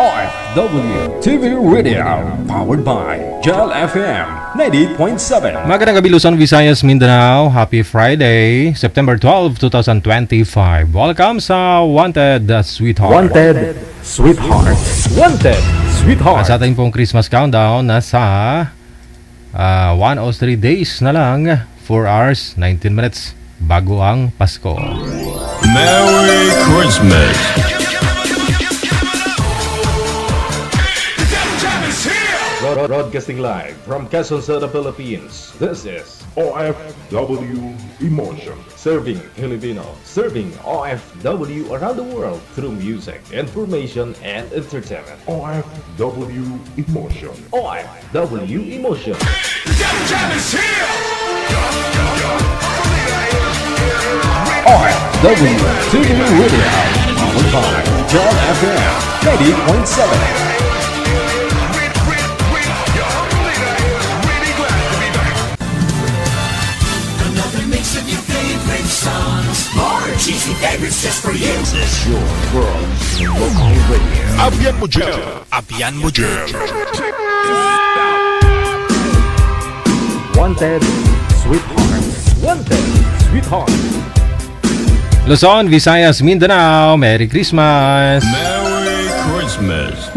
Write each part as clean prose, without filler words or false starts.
OFW TV Radio, powered by Gel FM 98.7. Magandang gabi Luzon, Visayas, Mindanao. Happy Friday, September 12, 2025. Welcome sa Wanted Sweetheart. Wanted Sweetheart. Wanted Sweetheart. Sa ating pong Christmas countdown, nasa 103 days na lang, 4 hours, 19 minutes bago ang Pasko. Merry Christmas! Broadcasting live from Quezon City, Philippines. This is OFW Emotion. Serving Filipino, serving OFW around the world through music, information, and entertainment. OFW Emotion. OFW Emotion. OFW TV Radio, powered by Gel FM 90.7. Cheesy favorites just for you. This is your world local radio. Abian mo dyan. Abian mo dyan. Wanted Sweetheart. Wanted Sweetheart. Luzon, Visayas, Mindanao. Merry Christmas! Merry Christmas.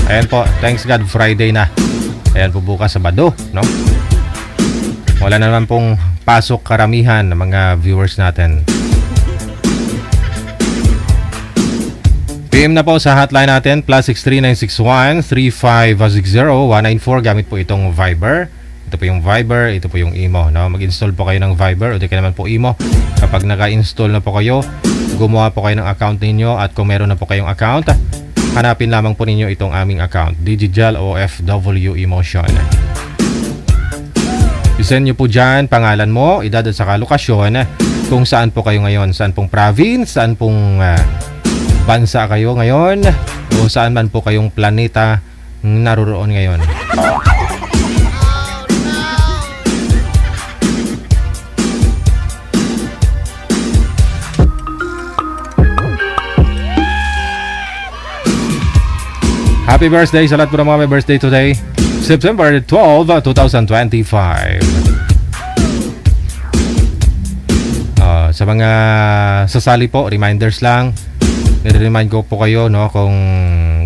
Ayan po, thanks God, Friday na. Ayan po bukas Sabado, no? Wala na naman pong pasok karamihan ng mga viewers natin. PM na po sa hotline natin, +63961-3560-194. Gamit po itong Viber. Ito po yung Viber, ito po yung Imo, no? Mag-install po kayo ng Viber o di ka naman po Imo. Kapag naka-install na po kayo, gumawa po kayo ng account ninyo. At kung meron na po kayong account, hanapin lamang po ninyo itong aming account, Digigel OFW Emotion. I-send nyo po dyan pangalan mo, edad at saka lokasyon, kung saan po kayo ngayon, saan pong province, saan pong bansa kayo ngayon, o saan man po kayong planeta naroroon ngayon. Happy birthday sa lahat po ng mga may birthday today. September 12, 2025. Sa mga sasali po, reminders lang. Nire-remind ko po kayo, no, kung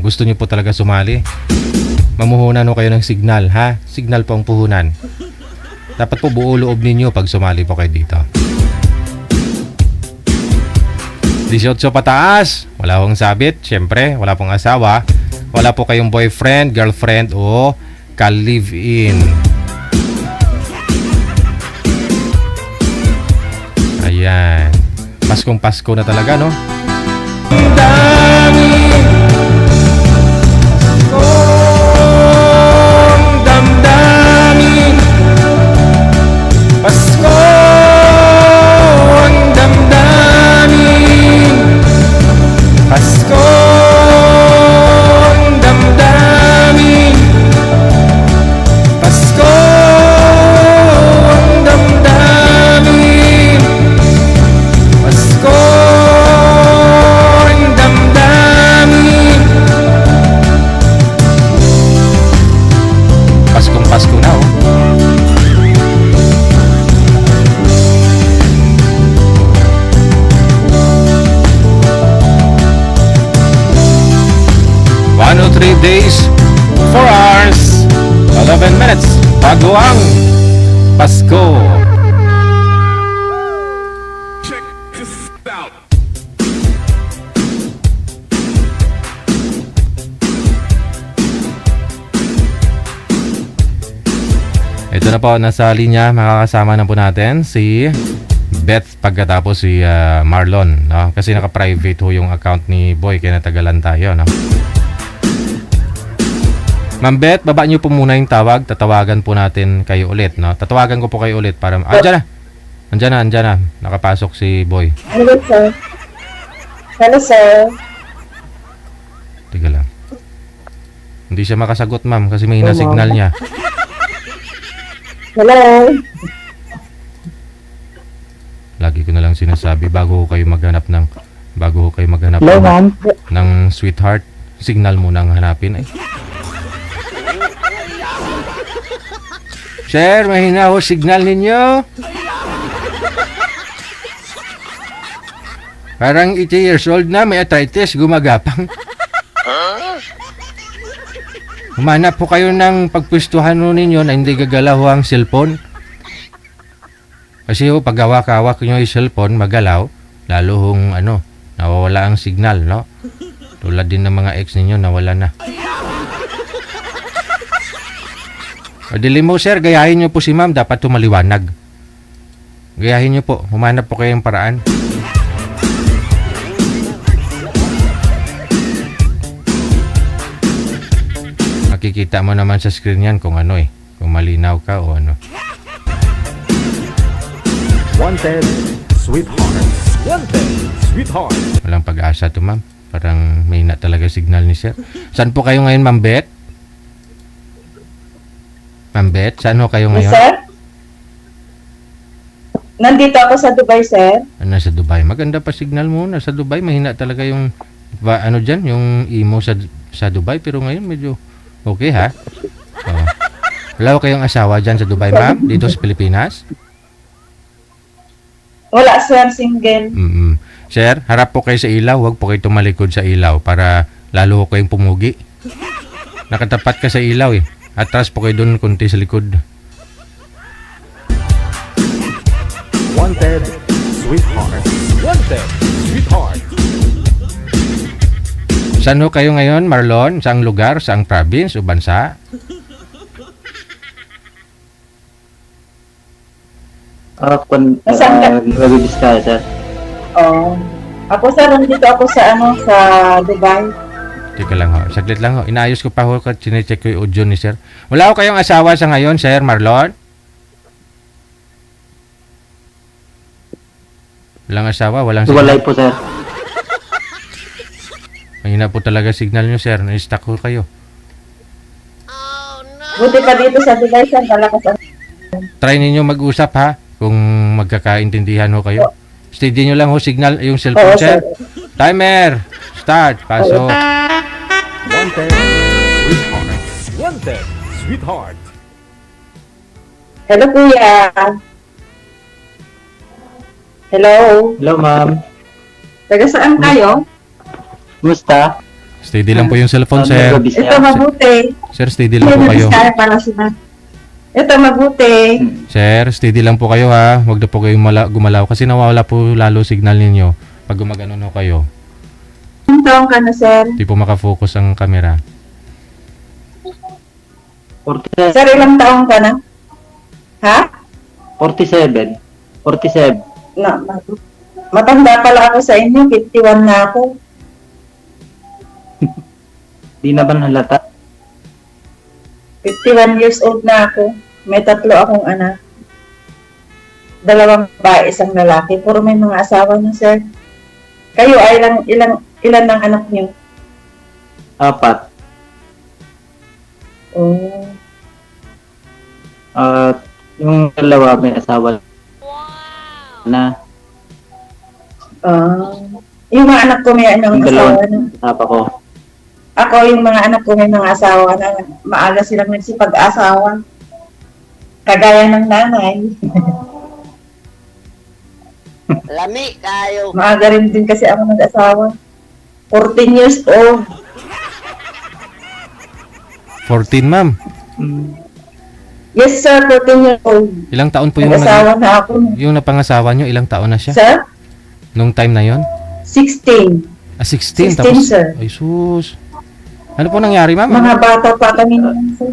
gusto niyo po talaga sumali, mamuhunan po kayo ng signal, ha? Signal po ang puhunan. Dapat po buo loob ninyo pag sumali po kayo dito. 18 pataas, wala pong sabit, syempre, wala pong asawa, wala po kayong boyfriend, girlfriend, o ka-live-in. Ayan. Paskong Pasko na talaga, no? Damdamin kong damdamin, Pasko ang damdamin, Pasko ang damdamin, Pasko ang damdamin, Pasko ang damdamin. Paskong Pasko na, oh. Three days, 4 hours, 11 minutes bago ang Pasko. Check this out. Ito na po, nasa linya, makakasama na po natin si Beth pagkatapos si Marlon, no? Kasi naka-private ho yung account ni Boy, kaya natagalan tayo, no? Ma'am Beth, baba niyo po muna yung tawag. Tatawagan po natin kayo ulit, no? Tatawagan ko po kayo ulit para... Andyan na. Nakapasok si Boy. Hello, sir. Hello, sir. Tiga lang. Hindi siya makasagot, ma'am, kasi may signal niya. Hello. Lagi ko na lang sinasabi bago kayo maghanap ng Bago kayo maghanap Hello, ma'am. ng sweetheart, signal muna ang hanapin. Ay. Sir, mahina ho signal ninyo. Parang 80 years old na, may arthritis, gumagapang. Humanap po kayo ng pagpwestuhan ho ninyo na hindi gagalaw ho ang cellphone. Kasi ho, pag hawak-hawak nyo yung cellphone, magalaw, lalo hong nawawala ang signal, no? Tulad din ng mga ex ninyo, nawala na. O dili mo, sir, gayahin nyo po si ma'am, dapat tumaliwanag. Gayahin nyo po, humanap po kayo ng paraan. Makikita mo naman sa screen yan kung kung malinaw ka o ano. Wanted, sweetheart. Wanted, sweetheart. Walang pag-asa to, ma'am. Parang may na talaga signal ni sir. Saan po kayo ngayon, Ma'am Beth? Ma'am Beth, saan ho kayo Yes, ngayon? sir? Nandito ako sa Dubai, sir. Nasa Dubai. Maganda pa signal mo. Nasa Dubai, mahina talaga yung dyan, yung imo sa Dubai. Pero ngayon medyo okay, ha? Oh. Wala ho kayong asawa dyan sa Dubai, ma'am? Dito sa Pilipinas? Wala, sir. Single. Sir, harap po kayo sa ilaw. Huwag po kayo tumalikod sa ilaw para lalo ko kayong pumugi. Nakatapat ka sa ilaw eh. Atras po kayo doon kunti sa likod. Wanted, sweetheart. Wanted, sweetheart. Saan ho kayo ngayon, Marlon? Saang lugar? Saang province o bansa? Nasaan ka? Nag-Vizcaya, sir. Oh. Ako, sir, nandito ako sa sa Dubai. Teka lang ho. Saglit lang ho. Inaayos ko pa ho at sinecheck ko yung audio ni sir. Wala ho kayong asawa sa ngayon, sir, Marlon? Walang asawa? Walang Walay po, sir. Mahina po talaga signal nyo, sir. Na-stuck ho kayo. Buti pa dito sa Dubai, sir. Malakas ang... Try ninyo mag-usap, ha? Kung magkakaintindihan ho kayo. Steady nyo lang ho signal yung cellphone, Oo, sir. sir. Timer! Start! Paso. Wanted, sweetheart. Wanted, sweetheart. Hello, kuya. Hello. Hello, ma'am. Taga saan kayo? Kumusta? Steady lang po yung cellphone, sir. Nag-Vizcaya. Ito mabuti. Sir, steady lang po kayo. Kaya pala sila. Ito mabuti. Sir, steady lang po kayo, ha. Huwag na po kayong gumalaw kasi nawawala po lalo signal ninyo pag gumagano ho kayo. Ilang taong ka na, sir? Hindi po makafocus ang camera. 47. Sir, ilang taong ka na? Ha? 47. 47. No, matanda pala ako sa inyo. 51 na ako. Di na ba halata? 51 years old na ako. May 3 akong anak. 2 babae, 1 lalaki. Puro may mga asawa na, sir. Kayo ay ilan ng anak niyo? 4. Oh. At yung dalawa may asawa na. Yung mga anak ko may Yung asawa na. Tapa ko. Ako, yung mga anak ko may mga asawa na. Maaga silang nagsipag-asawa. Kagaya ng nanay. Lami tayo. Maaga rin din kasi ako nag-asawa. 14 years old. 14, ma'am. Yes, sir, 14 years old. Ilang taon po yung Nag-asawa na ako. yung napangasawa nyo? Ilang taon na siya? Sir, Nung time na yon? 16. 16. 16, Tapos, sir. ay sus. Ano po nangyari, ma'am? Mga bata pa kami noon, sir.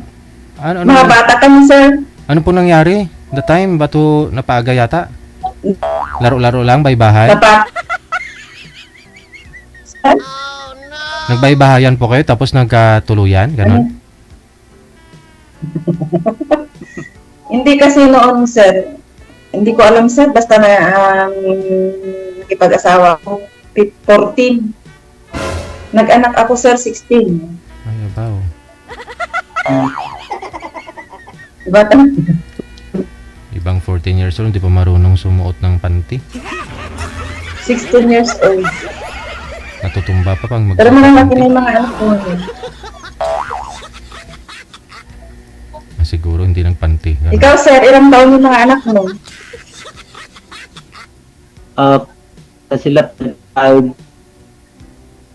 Ano, Mga bata kami, sir. ano po nangyari? The time, bato napaaga yata? Laro-laro lang, baybahay? Dapat. Sir, Nagbaybahayan po kayo tapos nagkatuluyan? Ganon? hindi kasi noon, sir. Hindi ko alam, sir. Basta na nakipag-asawa ko. 14. Nag-anak ako, sir, 16. Ay, abaw. Diba? Ibang 14 years old, hindi pa marunong sumuot ng panty. 16 years old. Katutumba pa pang Pero malalaki na yung mga anak ko ngayon. Siguro hindi lang panty. Ganun. Ikaw, sir, ilang taon yung mga anak mo? Sila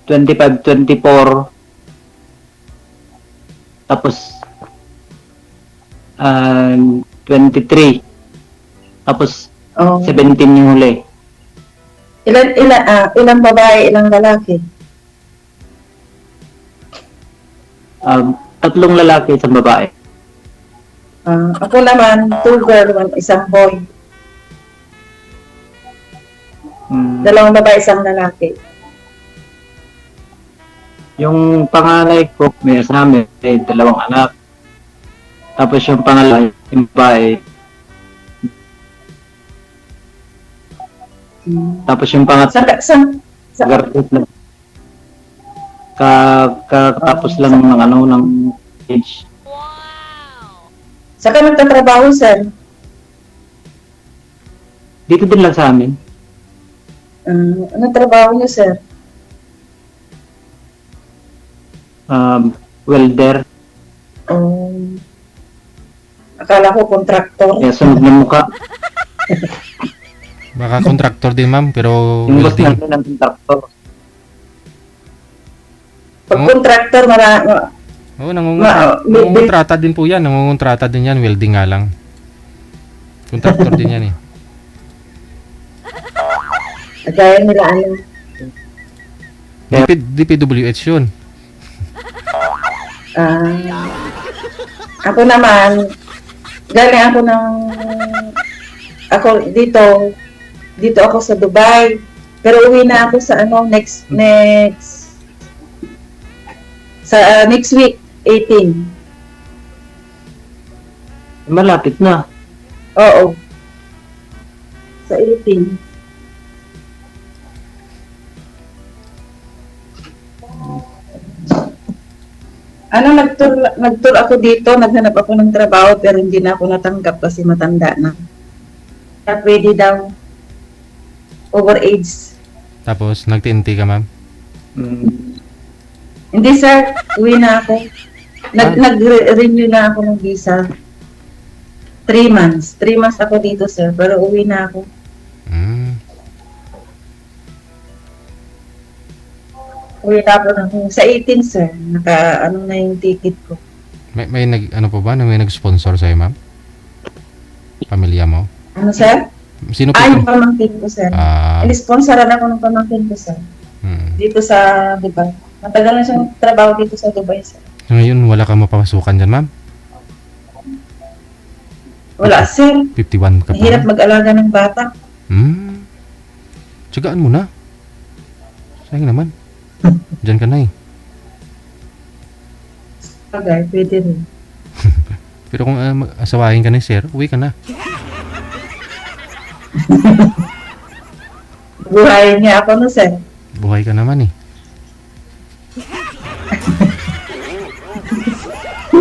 25, 24. Tapos 23. Tapos Oh. 17 yung huli. Ilang babae, ilang lalaki? Tatlong lalaki, isang babae. Ako naman, 2 girl, 1 boy. Mm. 2 babae, 1 lalaki. Yung panganay ko, may asawa, may 2 anak. Tapos yung pangalawa, yung babae. Tapos yung pangatlo, graduate lang. Katapos lang ng age. Saan ka nagtatrabaho, sir? Dito din lang sa amin. Anong trabaho niyo, sir? Welder. Akala ko kontraktor. Kaya sunog ng mukha. Baka contractor din ma'am, pero Yung boss welding. natin ng kontraktor. Pag kontraktor, Oo, nangungontrata din po yan. Nangungontrata din yan. Welding nga lang. Contractor din yan eh. gaya nila DPWH yun. Ako naman, galing ako dito ako sa Dubai. Pero uwi na ako sa next week, 18. Malapit na. Oo. Sa 18. Nag-tour ako dito, naghanap ako ng trabaho pero hindi na ako natanggap kasi matanda na. Kaya pwede daw over age. Tapos, nag-TNT ka ma'am? Hindi sir, uwi na ako. Nag-renew na ako ng visa. 3 months. 3 months ako dito sir, pero uwi na ako. Uwi na ako sa 18 sir. Na yung ticket ko. May nag-sponsor sa'yo ma'am? Pamilya mo? Ano sir? Sino po? Yung pamangkin ko sir. In-sponsoran ako ng pamangkin ko sir. Dito sa Dubai. Matagal na siyang trabaho dito sa Dubai sir. So, ngayon, wala kang mapapasukan dyan ma'am? Wala sir. 51 ka pa? Mahirap mag-alaga ng bata. Tsagaan mo na. Sayang naman. Diyan ka na eh. Bagay, pwede rin. Pero kung asawahin ka na sir, uwi ka na. Buhayin niya ako no sir. Buhay ka naman eh.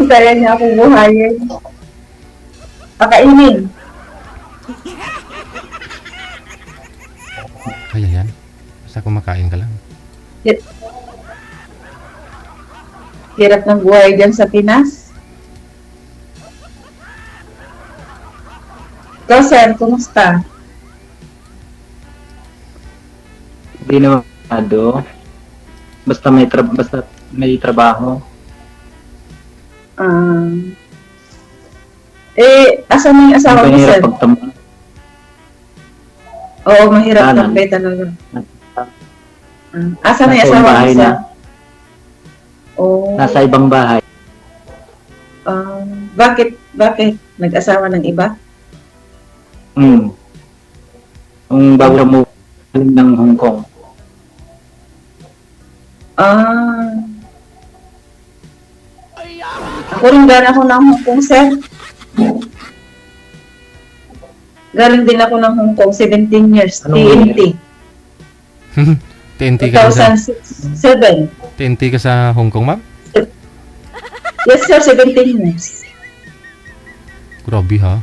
Kaya niya ako buhayin. Pakainin. Kaya yan. Basta kumakain ka lang. Hirap ng buhay dyan sa Pinas. Ikaw sir, kumusta? Hindi naman masyado. Basta may trabaho. Asan na yung asawa mo sir? Mahirap pagtama. Oo, mahirap Tanan. tambay talaga. Asan na yung Nasa asawa mo bahay sir? na. Oh, Nasa ibang bahay. bakit? Nag-asawa ng iba? Yung bago mo ng Hong Kong. Ako rin galing ako ng Hong Kong, sir. Galing din ako ng Hong Kong, 17 years, TNT. TNT ka sa 2007. TNT ka sa Hong Kong ma'am? Yes, sir, 17 years. Grabe ha.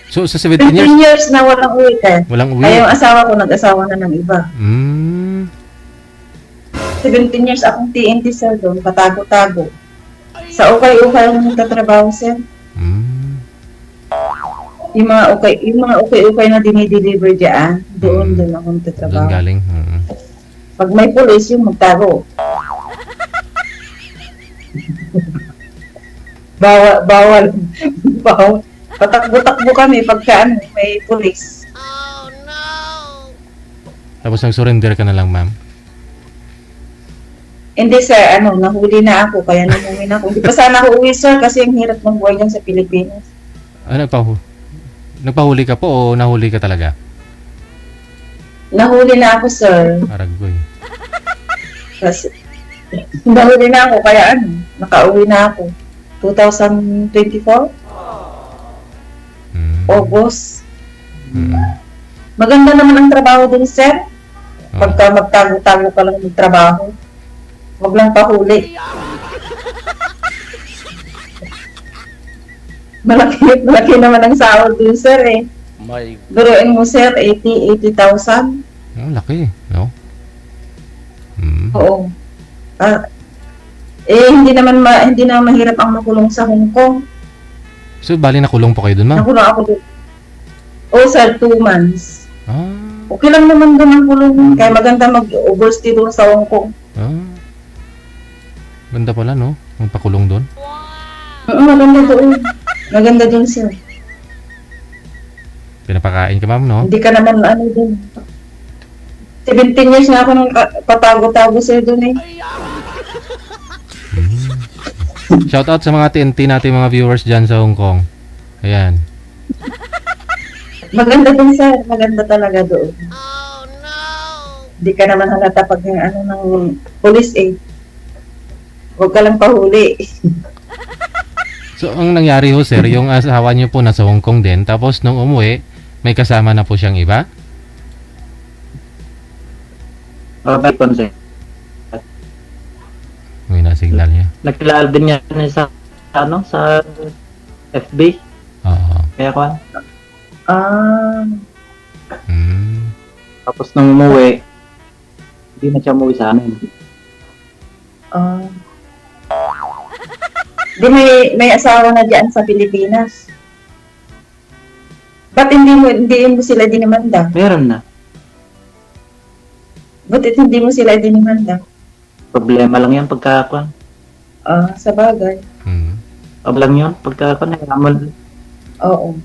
So sa 15 17 years, years na walang uwi, sir. walang uwi. Kaya yung asawa ko, nag-asawa na ng iba. 17 years akong TNT, sir, doon. Patago-tago. Sa ukay-ukay ang nagtatrabaho, sir. Hmm. Yung mga ukay-ukay na dinideliver diyan, doon ako Doon nagtatrabaho. galing. Pag may pulis, yung magtago. Bawal. Bawal. Patakbo-takbo kami pagka may pulis. Tapos nag-surrender ka na lang, ma'am. Hindi, sir, nahuli na ako, kaya namuwi na ako. Hindi pa sana ako uwi, sir, kasi ang hirap ng buhay dyan sa Pilipinas. Nagpahuli ka po o nahuli ka talaga? Nahuli na ako, sir. Aragoy. Kasi, nahuli na ako, kaya nakauwi na ako. 2024, Hmm. August. Hmm. Maganda naman ang trabaho dun, sir. Oo. Pagka magtago-tago ka lang magtrabaho. Huwag lang pahuli. Malaki naman ang sahod dun, sir, eh. Biruin mo, sir, 80,000. Laki, no? Hmm. Oo. Hindi naman mahirap ang makulong sa Hong Kong. So, bali nakulong po kayo dun, ma'am? Nakulong ako doon. Oo, sir, 2 months. Ah. Okay lang naman doon ang kulong. Kaya maganda mag-overstay doon sa Hong Kong. Ah. Ganda pala, no? Magpakulong doon. Maganda doon. Maganda doon, sir. Pinapakain ka, ma'am, no? Hindi ka naman doon. 17 years na ako nang patago-tago, sir, doon, eh. Shoutout sa mga TNT natin mga viewers dyan sa Hong Kong. Ayan. Maganda doon, sir. Maganda talaga doon. Hindi ka naman halata pag ng police, eh. Huwag ka lang pahuli. So, ang nangyari ho, sir, yung asawa niyo po nasa Hong Kong din, tapos nung umuwi, may kasama na po siyang iba? Robert Ponce. May nasignal niya. Nagkilala din niya sa FB. Oo. Kaya ko. Hmm. Tapos nung umuwi, hindi na siya umuwi sa amin. Di may asawa na diyan sa Pilipinas. Ba't hindi mo sila dinimanda? Meron na. Ba't hindi mo sila dinimanda? Problema lang yan pagkakakuan. Sa bagay. Hmm. Problem yun pagkakakuan. Nagkamali. Oo.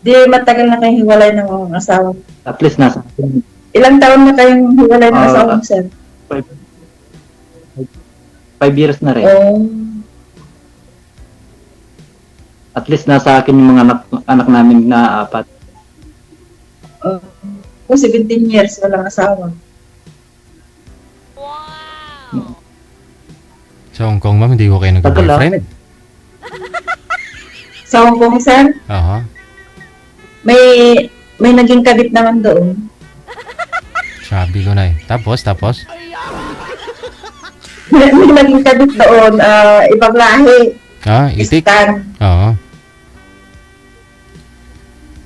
Di matagal na kayong hiwalay ng asawa. At least nasa akin. Ilang taon na kayong hiwalay ng asawa mo, sir? 5 years na rin. Oh. At least nasa akin yung mga anak namin na 4. Kung 17 years, walang asawa. Sa Hong Kong, ma'am, hindi ko kayo nag-boyfriend? Sa Hong Kong, sir, Aha. may naging kabit naman doon. Sabi ko na eh. Tapos? May naging kabit doon, ibang lahi. Itik? Pakistan. Oo.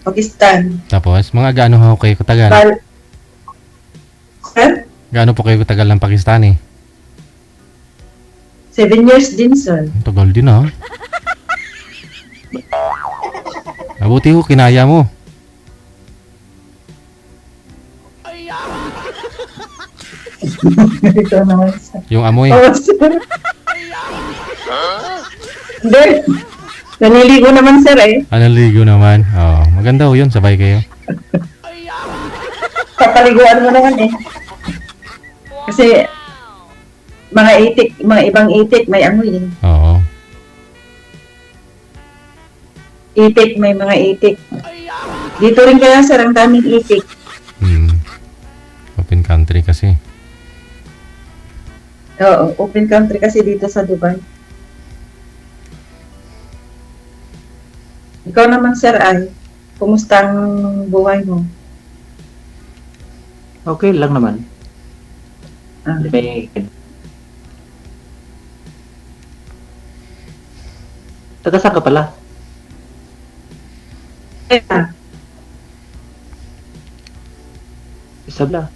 Pakistan. Tapos, mga gaano ho kayo katagal? Sir? Gaano po kayo katagal ng Pakistani? 7 years din, sir. Tagal din, ha? Mabuti ho, kinaya mo. Ito naman, sir. Yung amoy. Oo, sir. Hindi. Naniligo naman, sir, eh. Analigo naman. Oo. Maganda ho yun. Sabay kayo. Papaliguan mo naman, eh. Kasi, mga ibang itik, may amoy, eh. Oo. Itik, may mga itik. Dito rin kaya, sir, ang daming itik. Open country kasi. Oo, open country kasi dito sa Dubai. Ikaw naman, sir, ay, kumusta ang buhay mo? Okay lang naman. May... Taga saan ka pala? Isabela.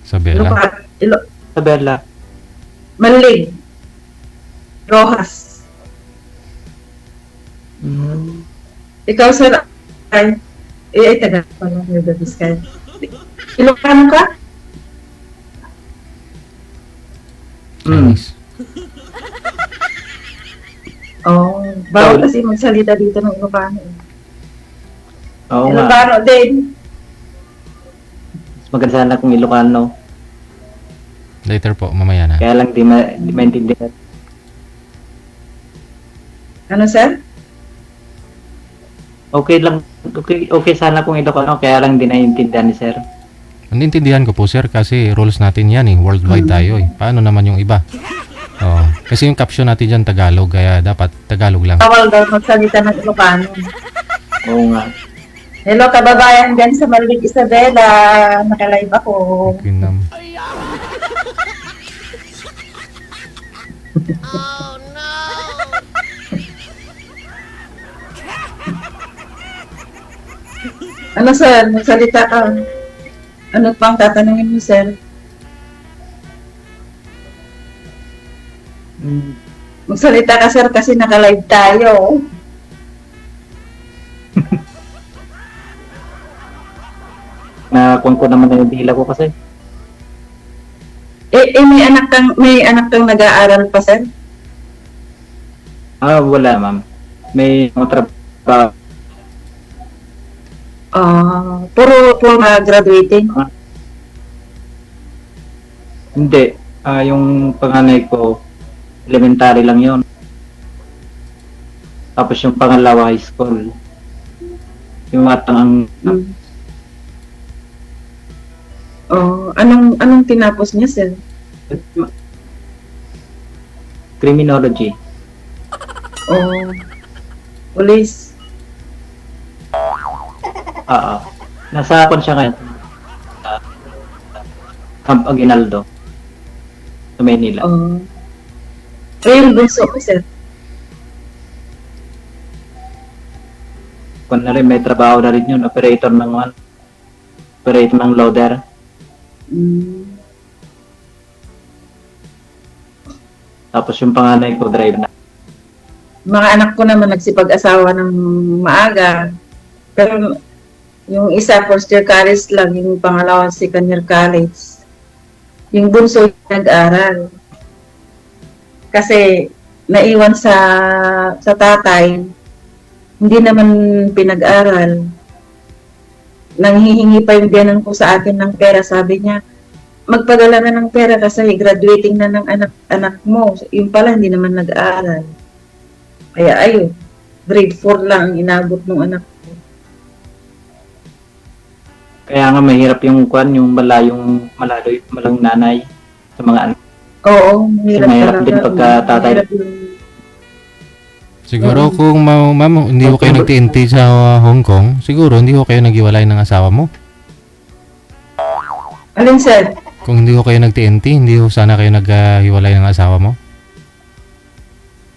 Sa Bella. Isabela. Malig. Rojas. Mm. Ikaw, sir, ay, taga pala, Nueva Vizcaya. Ilocano ka? Chinese. Oo. Bawal kasi magsalita dito ng Ilocano. Oo nga. Ilocano din. Mas maganda sana kung Ilocano. Later po, mamaya na. Kaya lang di maintindihan. Ano, sir? Okay lang. Okay sana kung Ilocano. Kaya lang di naiintindihan ni sir. Naintindihan ko po sir kasi rules natin yan eh. Worldwide tayo eh. Paano naman yung iba? Oo. Kasi yung caption natin dyan Tagalog kaya dapat Tagalog lang. Bawal daw magsalita ng Ilocano. Oo nga. Hello, kababayan dyan sa Malig, Isabela. Nakalive ako. Okay, Ano, sir? Magsalita ka. Ano pang tatanungin mo, sir? Mm. Magsalita ka, sir, kasi nakalive tayo. Nakuha ko naman na yung dila ko kasi. May anak kang nag-aaral pa, sir? Wala ma'am. May mga trabaho. Puro graduating. Hindi. Yung panganay ko, elementary lang yon. Tapos yung pangalawa, high school. Yung matang Anong tinapos niya, sir? criminology. Police. Nasa kon siya ngayon. Camp Aguinaldo. Sa Maynila. Yung bunso ko, sir. Kung na rin, may trabaho na rin yun. Operator ng loader. Tapos yung panganay ko, drive na. Mga anak ko naman nagsipag-asawa ng maaga. Pero yung isa, first year college lang. Yung pangalawa, second year college. Yung bunso nag-aral. Kasi naiwan sa tatay, hindi naman pinag-aral. Nanghihingi pa yung biyanan ko sa akin ng pera. Sabi niya, magpadala na ng pera kasi graduating na ng anak mo. Yung pala, hindi naman nag-aaral. Kaya ayun, grade 4 lang ang inabot ng anak ko. Kaya nga mahirap yung malang nanay sa mga anak. Oo, Mahirap din pagka tatay. Siguro kung ma'am, hindi ko kayo nag-TNT sa Hong Kong, siguro hindi ko kayo naghiwalay ng asawa mo. Alin, sir? Kung hindi ko kayo nag-TNT, hindi ko sana kayo naghiwalay ng asawa mo.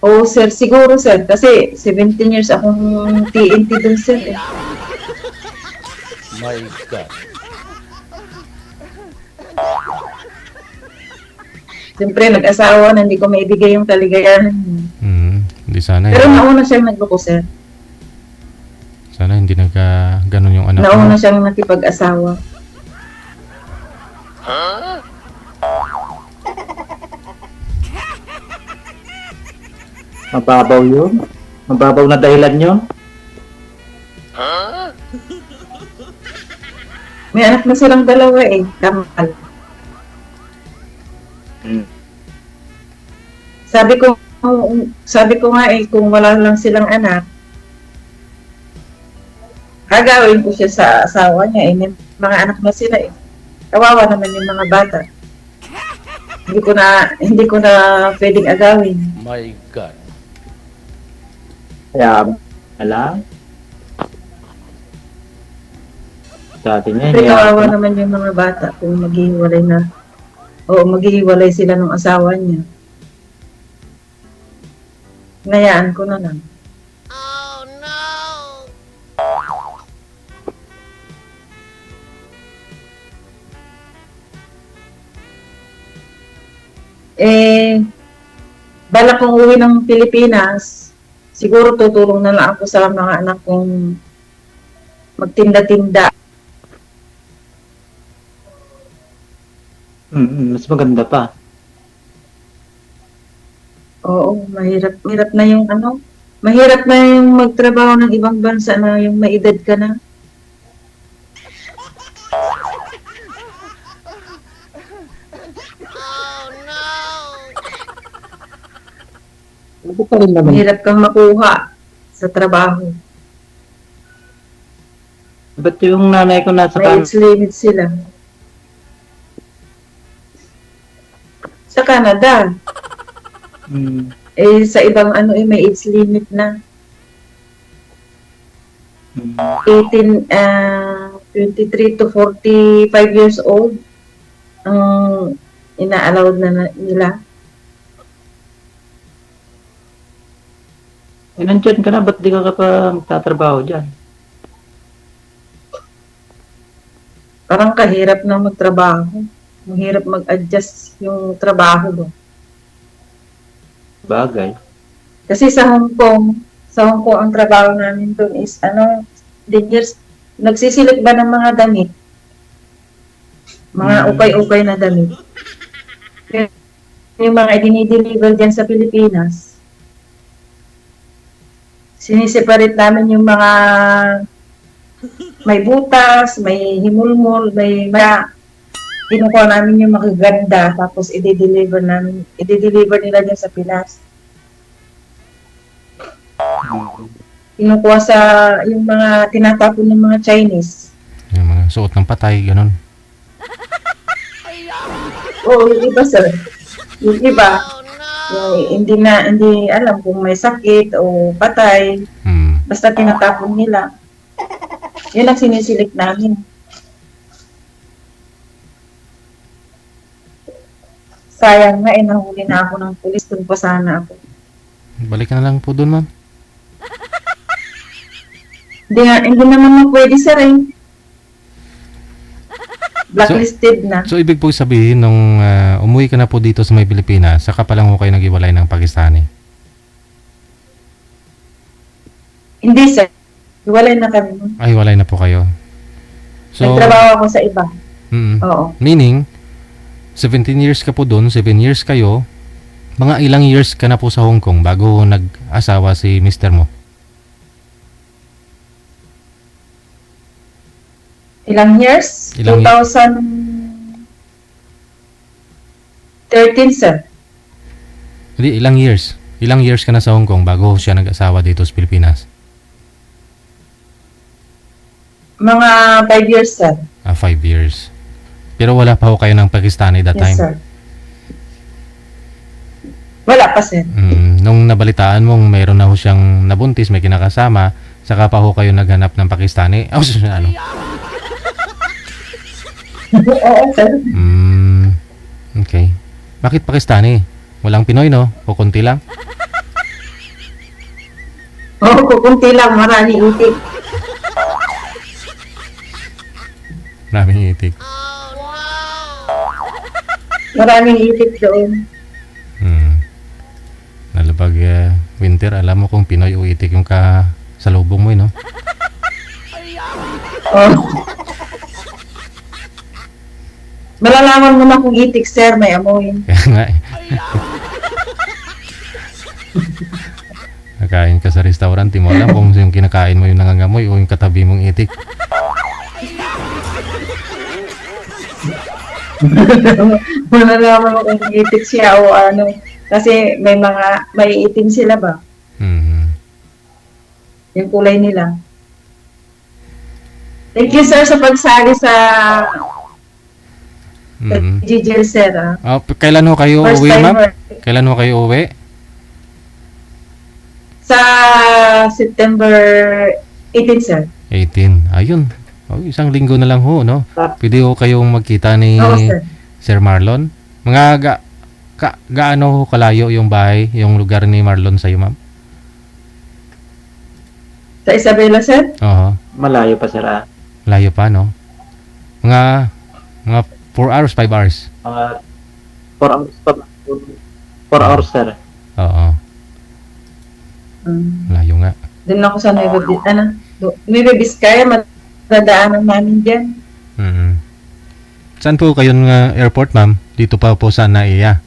Oo, sir. Siguro, sir. Kasi 17 years akong TNT dun, sir. My God. Siyempre, nag-asawa na hindi ko maibigay yung kaligayahan niya. Hindi sana. Pero nauna siyang nagloko, sir. Sana hindi ganun yung anak mo. Nauna siyang nakipag-asawa. Mababaw yun. Mababaw na dahilan yun. May anak na silang dalawa eh. Kamal. Sabi ko nga eh, kung wala lang silang anak, gagawin ko siya sa asawa niya eh. May mga anak na sila eh. Kawawa naman yung mga bata. Hindi ko na pwedeng agawin. My God. Kaya, alam. Sabi niya, Pero kawawa naman yung mga bata kung maghihiwalay na. Oo, maghihiwalay sila ng asawa niya. Ngayaan ko na lang. Balak kong uwi ng Pilipinas, siguro tutulong na lang ako sa mga anak kong magtinda-tinda. Mas maganda pa. Oo, mahirap na yung mahirap na yung magtrabaho ng ibang bansa na yung may edad ka na. Pwede pa rin naman. Mahirap kang makuha sa trabaho. Ba't yung nanay ko nasa May age limit sila. Sa Canada, sa ibang may age limit na. 23 to 45 years old ang ina-allowed na nila. Nandyan ka na, ba't di ka pa magtatrabaho dyan? Parang kahirap na magtrabaho. Mahirap mag-adjust yung trabaho doon. Bagay. Kasi sa Hong Kong ang trabaho namin doon is years, nagsisilik ba ng mga damit? Mga ukay-ukay na damit. Yung mga dinideliver dyan sa Pilipinas, siniseparate namin yung mga may butas, may himulmul, may kinukuha namin yung magaganda, tapos i-deliver nila dyan sa Pinas. Kinukuha sa yung mga tinatapon ng mga Chinese. Yung mga suot ng patay, ganun. Oo, yung iba sir. Yung iba, hindi alam kung may sakit o patay. Basta tinatapon nila. Yun ang sinisilik namin. Sayang nga, nahuli na ako ng pulis. Doon pa sana ako. Balik ka na lang po doon, ma'am. Hindi naman pwede sir eh. Blacklisted na. So, ibig po sabihin, nung umuwi ka na po dito sa may Pilipinas, saka pa lang ho kayo nag-iwalay ng Pakistani? Hindi sir. Hiwalay na kami. Ay, walay na po kayo. So, nagtrabaho ako sa iba. Oo. Meaning, 17 years ka po doon, 7 years kayo, mga ilang years ka na po sa Hong Kong bago nag-asawa si mister mo? Ilang years? Ilang 2013 sir. Hindi, ilang years? Ilang years ka na sa Hong Kong bago siya nag-asawa dito sa Pilipinas? Mga 5 years sir. 5 years. Pero wala pa ho kayo ng Pakistani that time? Yes sir. Wala pa sir. Nung nabalitaan mong mayroon na ho siyang nabuntis, may kinakasama, saka pa ho kayo naghanap ng Pakistani? Ano? Oo sir. Okay. Bakit Pakistani? Walang Pinoy, no? O konti lang? Oo, kukunti lang. Maraming itik. Maraming itik. Maraming itik doon. Nalabag winter, alam mo kung Pinoy o itik yung salubong mo, no? Oh. Malalaman mo na kung itik sir, may amoy. Kaya nga eh. Nakain ka sa restaurant, di mo alam kung yung kinakain mo yung nangangamoy o yung katabi mong itik. Malalaman mo kung itik siya o ano. Kasi may itim sila ba? Yung kulay nila. Thank you sir sa pagsali sa GGL sir. Kailan ho kayo First uwi, ma'am? timer. Kailan ho kayo uwi? Sa September 18 sir. 18. Ayun. Isang linggo na lang ho, no? Pwede ho kayong magkita ni Oo sir. Sir Marlon. Mga gaano ho kalayo yung bahay, yung lugar ni Marlon sa'yo, ma'am? Sa Isabela sir? Oo. Malayo pa sir Layo pa, no? Mga 4 hours, 5 hours. Mga 4 hours pa ba? 4 hours, sir. Oo, layo nga. Doon ako sa Nueva Vizcaya, madadaanan namin dyan. Mm. Saan po kayo ng airport, ma'am? Dito pa po sa NAIA.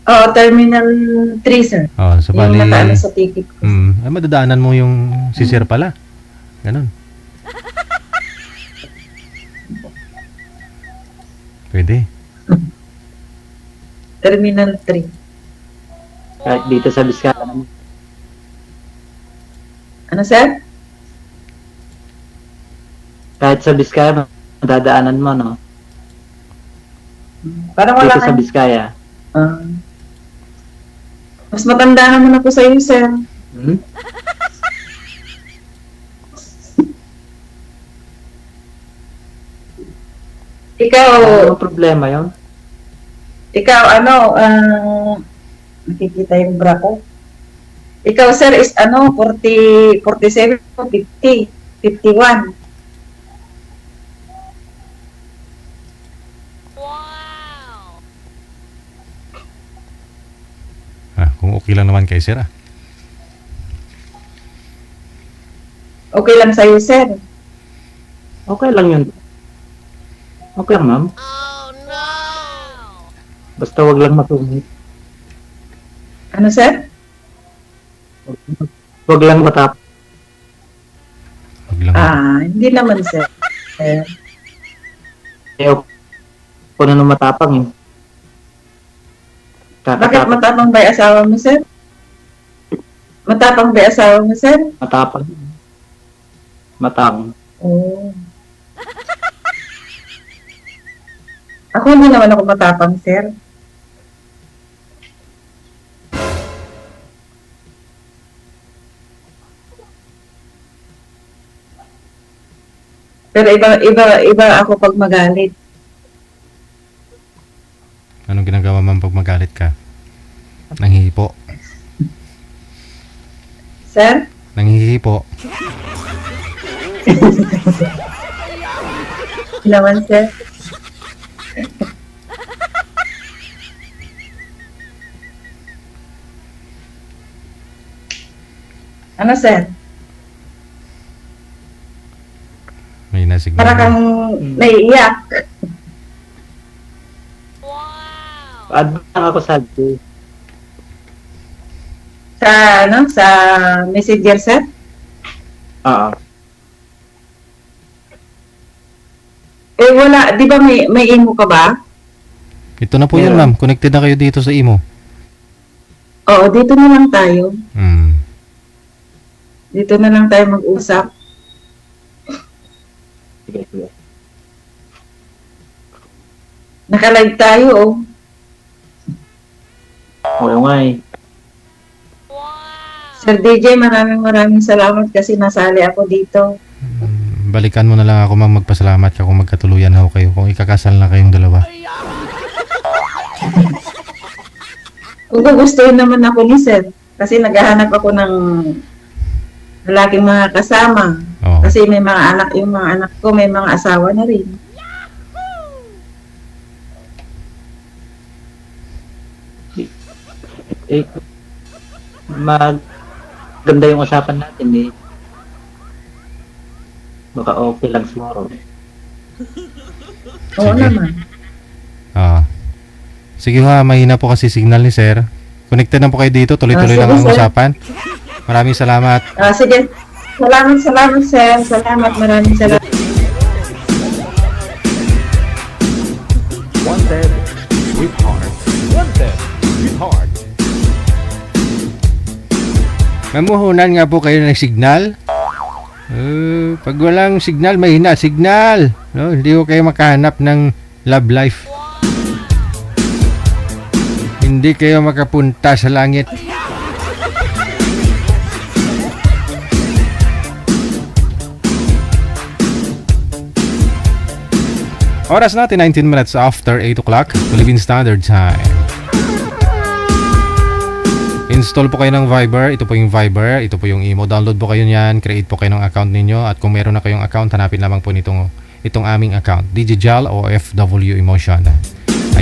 Oo, Terminal 3, sir. Oh, so Yung bali, nakaano sa ticket ko. ay madadaanan mo yung si Sir pala. Ganon. Pwede. Terminal 3. Kahit dito sa Vizcaya naman. Ano, sir? Kahit sa Vizcaya, madadaanan mo, no? Parang wala Dito sa kang... Vizcaya. Mas matanda naman ako sa iyo, sir. Hmm? Ikaw, Ano problema yun? nakikita yung bra ko. Ikaw, sir, is 40, 47, 50, 51. Kung okay lang naman kay Sir, Okay lang sa'yo, sir. Okay lang yun. Okay lang, ma'am. Basta wag lang matungit. Ano, sir? Wag lang matap. Wag lang. Hindi naman, sir. Ayaw ko na nung matapang eh. Bakit matapang ba yung asawa mo, sir? Matapang ba yung asawa mo, sir? Matapang. Matang. Oo. Ako hindi naman ako matapang, sir. Pero iba ako pag magalit. Anong ginagawa, ma'am, pag magalit ka? Nanghihipo. Sir? Nanghihipo. Naman, sir. Ano, sir? May nasignal. Para kang naiiyak. Add lang ako sa Sa messenger, sir? Oo. Wala. Di ba may imo ka ba? Ito na po yan, ma'am. Connected na kayo dito sa imo. Oo, dito na lang tayo. Dito na lang tayo mag-usap. Sige. Naka-live tayo, oh. Oo nga eh. Sir DJ, maraming salamat kasi nasali ako dito. Balikan mo na lang ako, ma'am. Magpasalamat ka kung magkatuluyan ako kayo. Kung ikakasal na kayong dalawa. Kung gugustuhin naman ako ni sir, kasi naghahanap ako ng lalaking mga kasama. Oo. Kasi may mga anak, yung mga anak ko, may mga asawa na rin. Maganda yung usapan natin eh. Baka okay lang siguro. Oo Sige. naman. Sige ha, mahina po kasi signal ni Sir. Connected na po kayo dito. Tuloy-tuloy Sige, lang ang sir. usapan. Maraming salamat. Sige. Salamat, sir. Maraming salamat. Wanted, sweetheart. Wanted, sweetheart. Mamuhunan nga po kayo ng signal. Pag walang signal, mahina signal. No? Hindi ko kayo makahanap ng love life. Hindi kayo makapunta sa langit. Oras natin 19 minutes after 8 o'clock Philippine Standard Time. Install po kayo ng Viber. Ito po yung Viber. Ito po yung Imo. Download po kayo niyan. Create po kayo ng account ninyo. At kung meron na kayong account, hanapin lamang po itong aming account. DJJal o FW Emotion.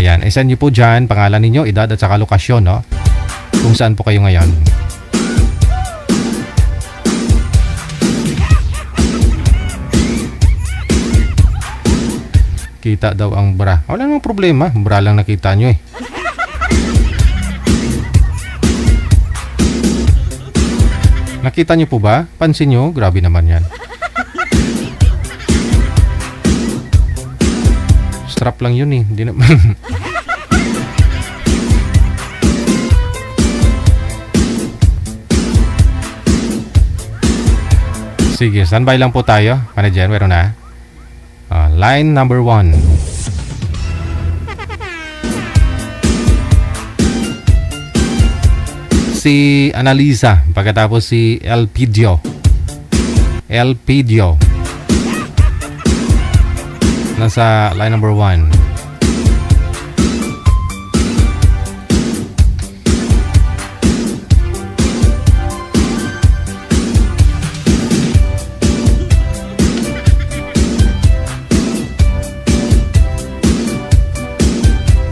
Ayan, isend nyo po dyan, pangalan ninyo, edad at saka lokasyon, no? Kung saan po kayo ngayon. Kita daw ang bra. Wala namang problema, bra lang nakita nyo eh. Nakita nyo po ba? Pansin nyo? Grabe naman yan. Strap lang yun eh. Hindi naman. Sige, standby lang po tayo. Manager, meron na. Line number 1. Si Annalisa, pagkatapos si Elpidio. Nasa line number 1.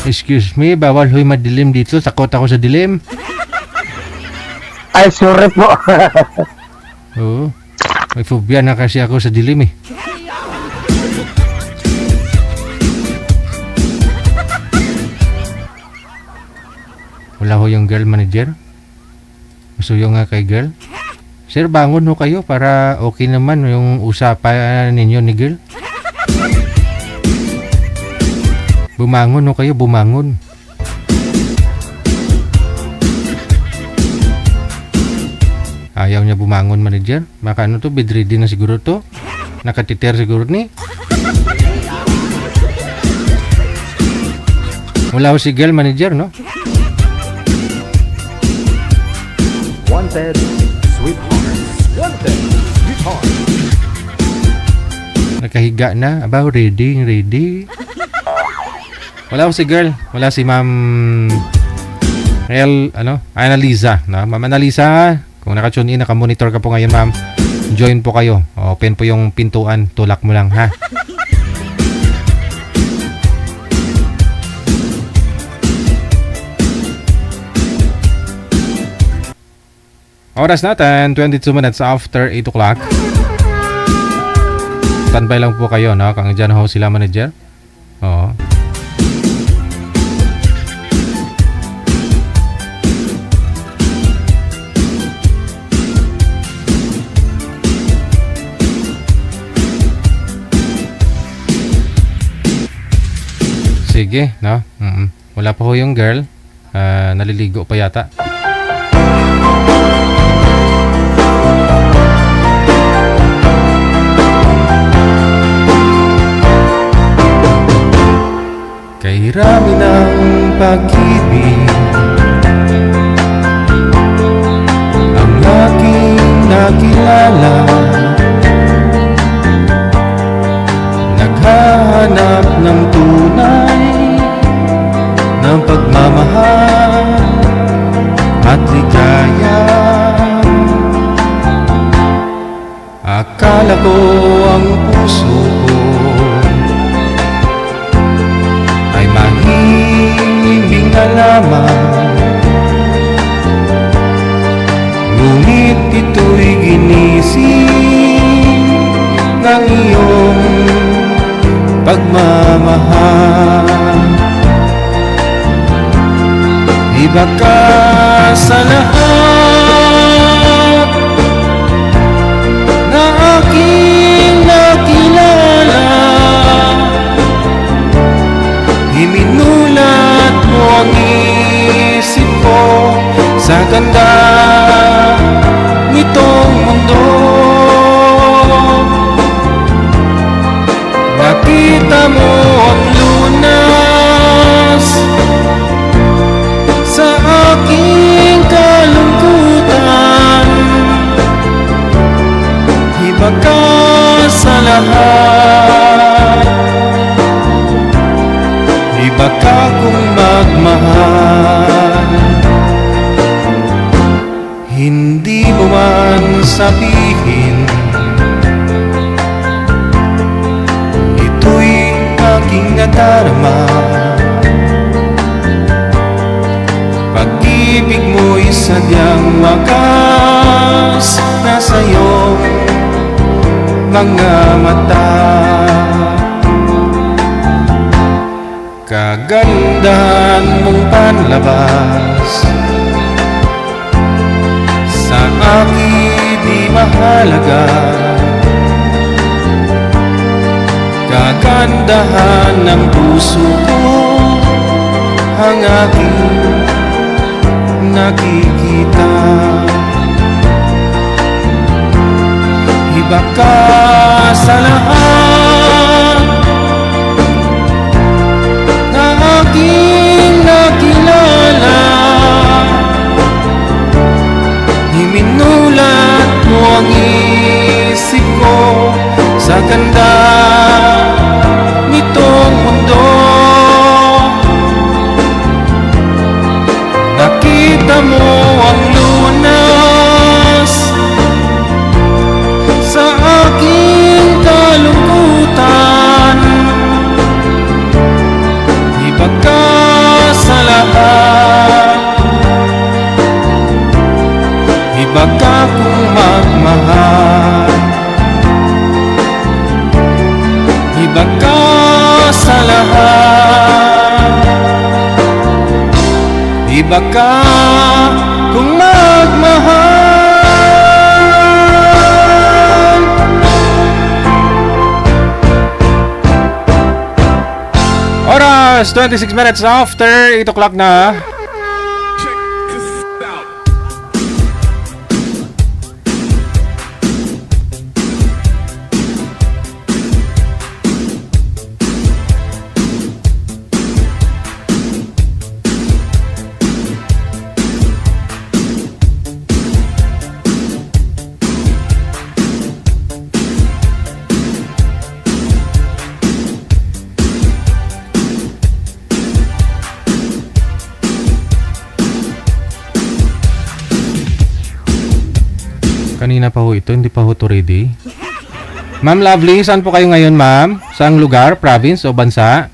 Excuse me, bawal hoy madilim dito. Takot ako sa dilim. Ay, sorry po. Oo. May phobia na kasi ako sa dilim eh. Wala ho yung girl manager. Gusto yung nga kay girl. Sir, bangon ho kayo para okay naman yung usapan ninyo ni girl. Bumangon ho kayo, bumangon. Ayaw niya bumangon, manager. Maka ano to, bedridden na siguro to. Nakatiter siguro ni. Wala ho si girl, manager, no? Wanted, sweetheart. Wanted, sweetheart. Nakahiga na. Aba, ready. Wala ho si girl. Wala si Ma'am Annalisa. No? Ma'am Annalisa, kung naka-tune in, naka-monitor ka po ngayon, ma'am, join po kayo. Open po yung pintuan. Tulak mo lang, ha? Oras natin, 22 minutes after 8 o'clock. Standby lang po kayo, no? Kung dyan ho sila, manager. Oo. Sige, no? Wala pa ho yung girl. Naliligo pa yata. Kay rami ng pag-ibig ang aking nakilala, naghahanap ng tunay ng pagmamahal at ligaya. Akala ko ang puso ko ay mahimbing na lamang, ngunit ito'y ginising ng iyong pagmamahal. Iba ka sa lahat na aking nakilala, iminulat mo ang isip ko sa ganda nitong mundo. Nakita mo ang lunas sa aking kalungkutan. Iba ka sa lahat, iba ka kung magmahal. Hindi mo man sabihin, ito'y aking nadarama. pag-ibig mo'y sadyang wakas nasa iyong mga mata. Kagandahan mong panlabas sa akin di mahalaga. Kagandahan ng puso ko ang aking nakikita. Iba ka sa lahat na aking nakilala. Iminulat mo ang isip ko sa ganda nitong mundo. Nakita mo ang lunas sa aking kalungkutan. Iba ka sa lahat, iba ka kung magmahal. Iba ka sa lahat, iba ka kung magmahal. Oras, 26 minutes after 8 o'clock na. Check this out. Kanina pa ho ito, hindi pa ho to ready. Ma'am Lovely, saan po kayo ngayon, ma'am? Saang lugar, province o bansa?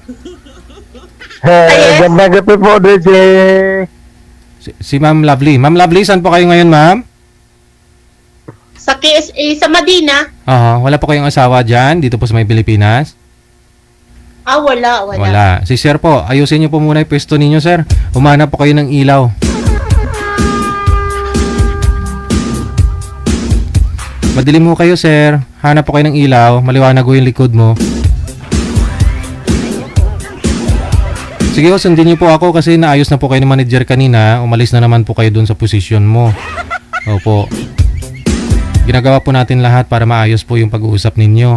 Gandang gabi po, DJ. Si Ma'am Lovely. Ma'am Lovely, saan po kayo ngayon, ma'am? Sa KSA, sa Madina. Wala po kayong asawa dyan, dito po sa may Pilipinas? Wala. Wala. Si sir po, ayusin niyo po muna yung pwesto ninyo, sir. Humanap po kayo ng ilaw. Madilim mo kayo, sir. Hanap po kayo ng ilaw. Maliwanag ko yung likod mo. Sige ho, sundin niyo po ako kasi naayos na po kayo ng manager kanina. Umalis na naman po kayo dun sa posisyon mo. Opo. Ginagawa po natin lahat para maayos po yung pag-uusap ninyo.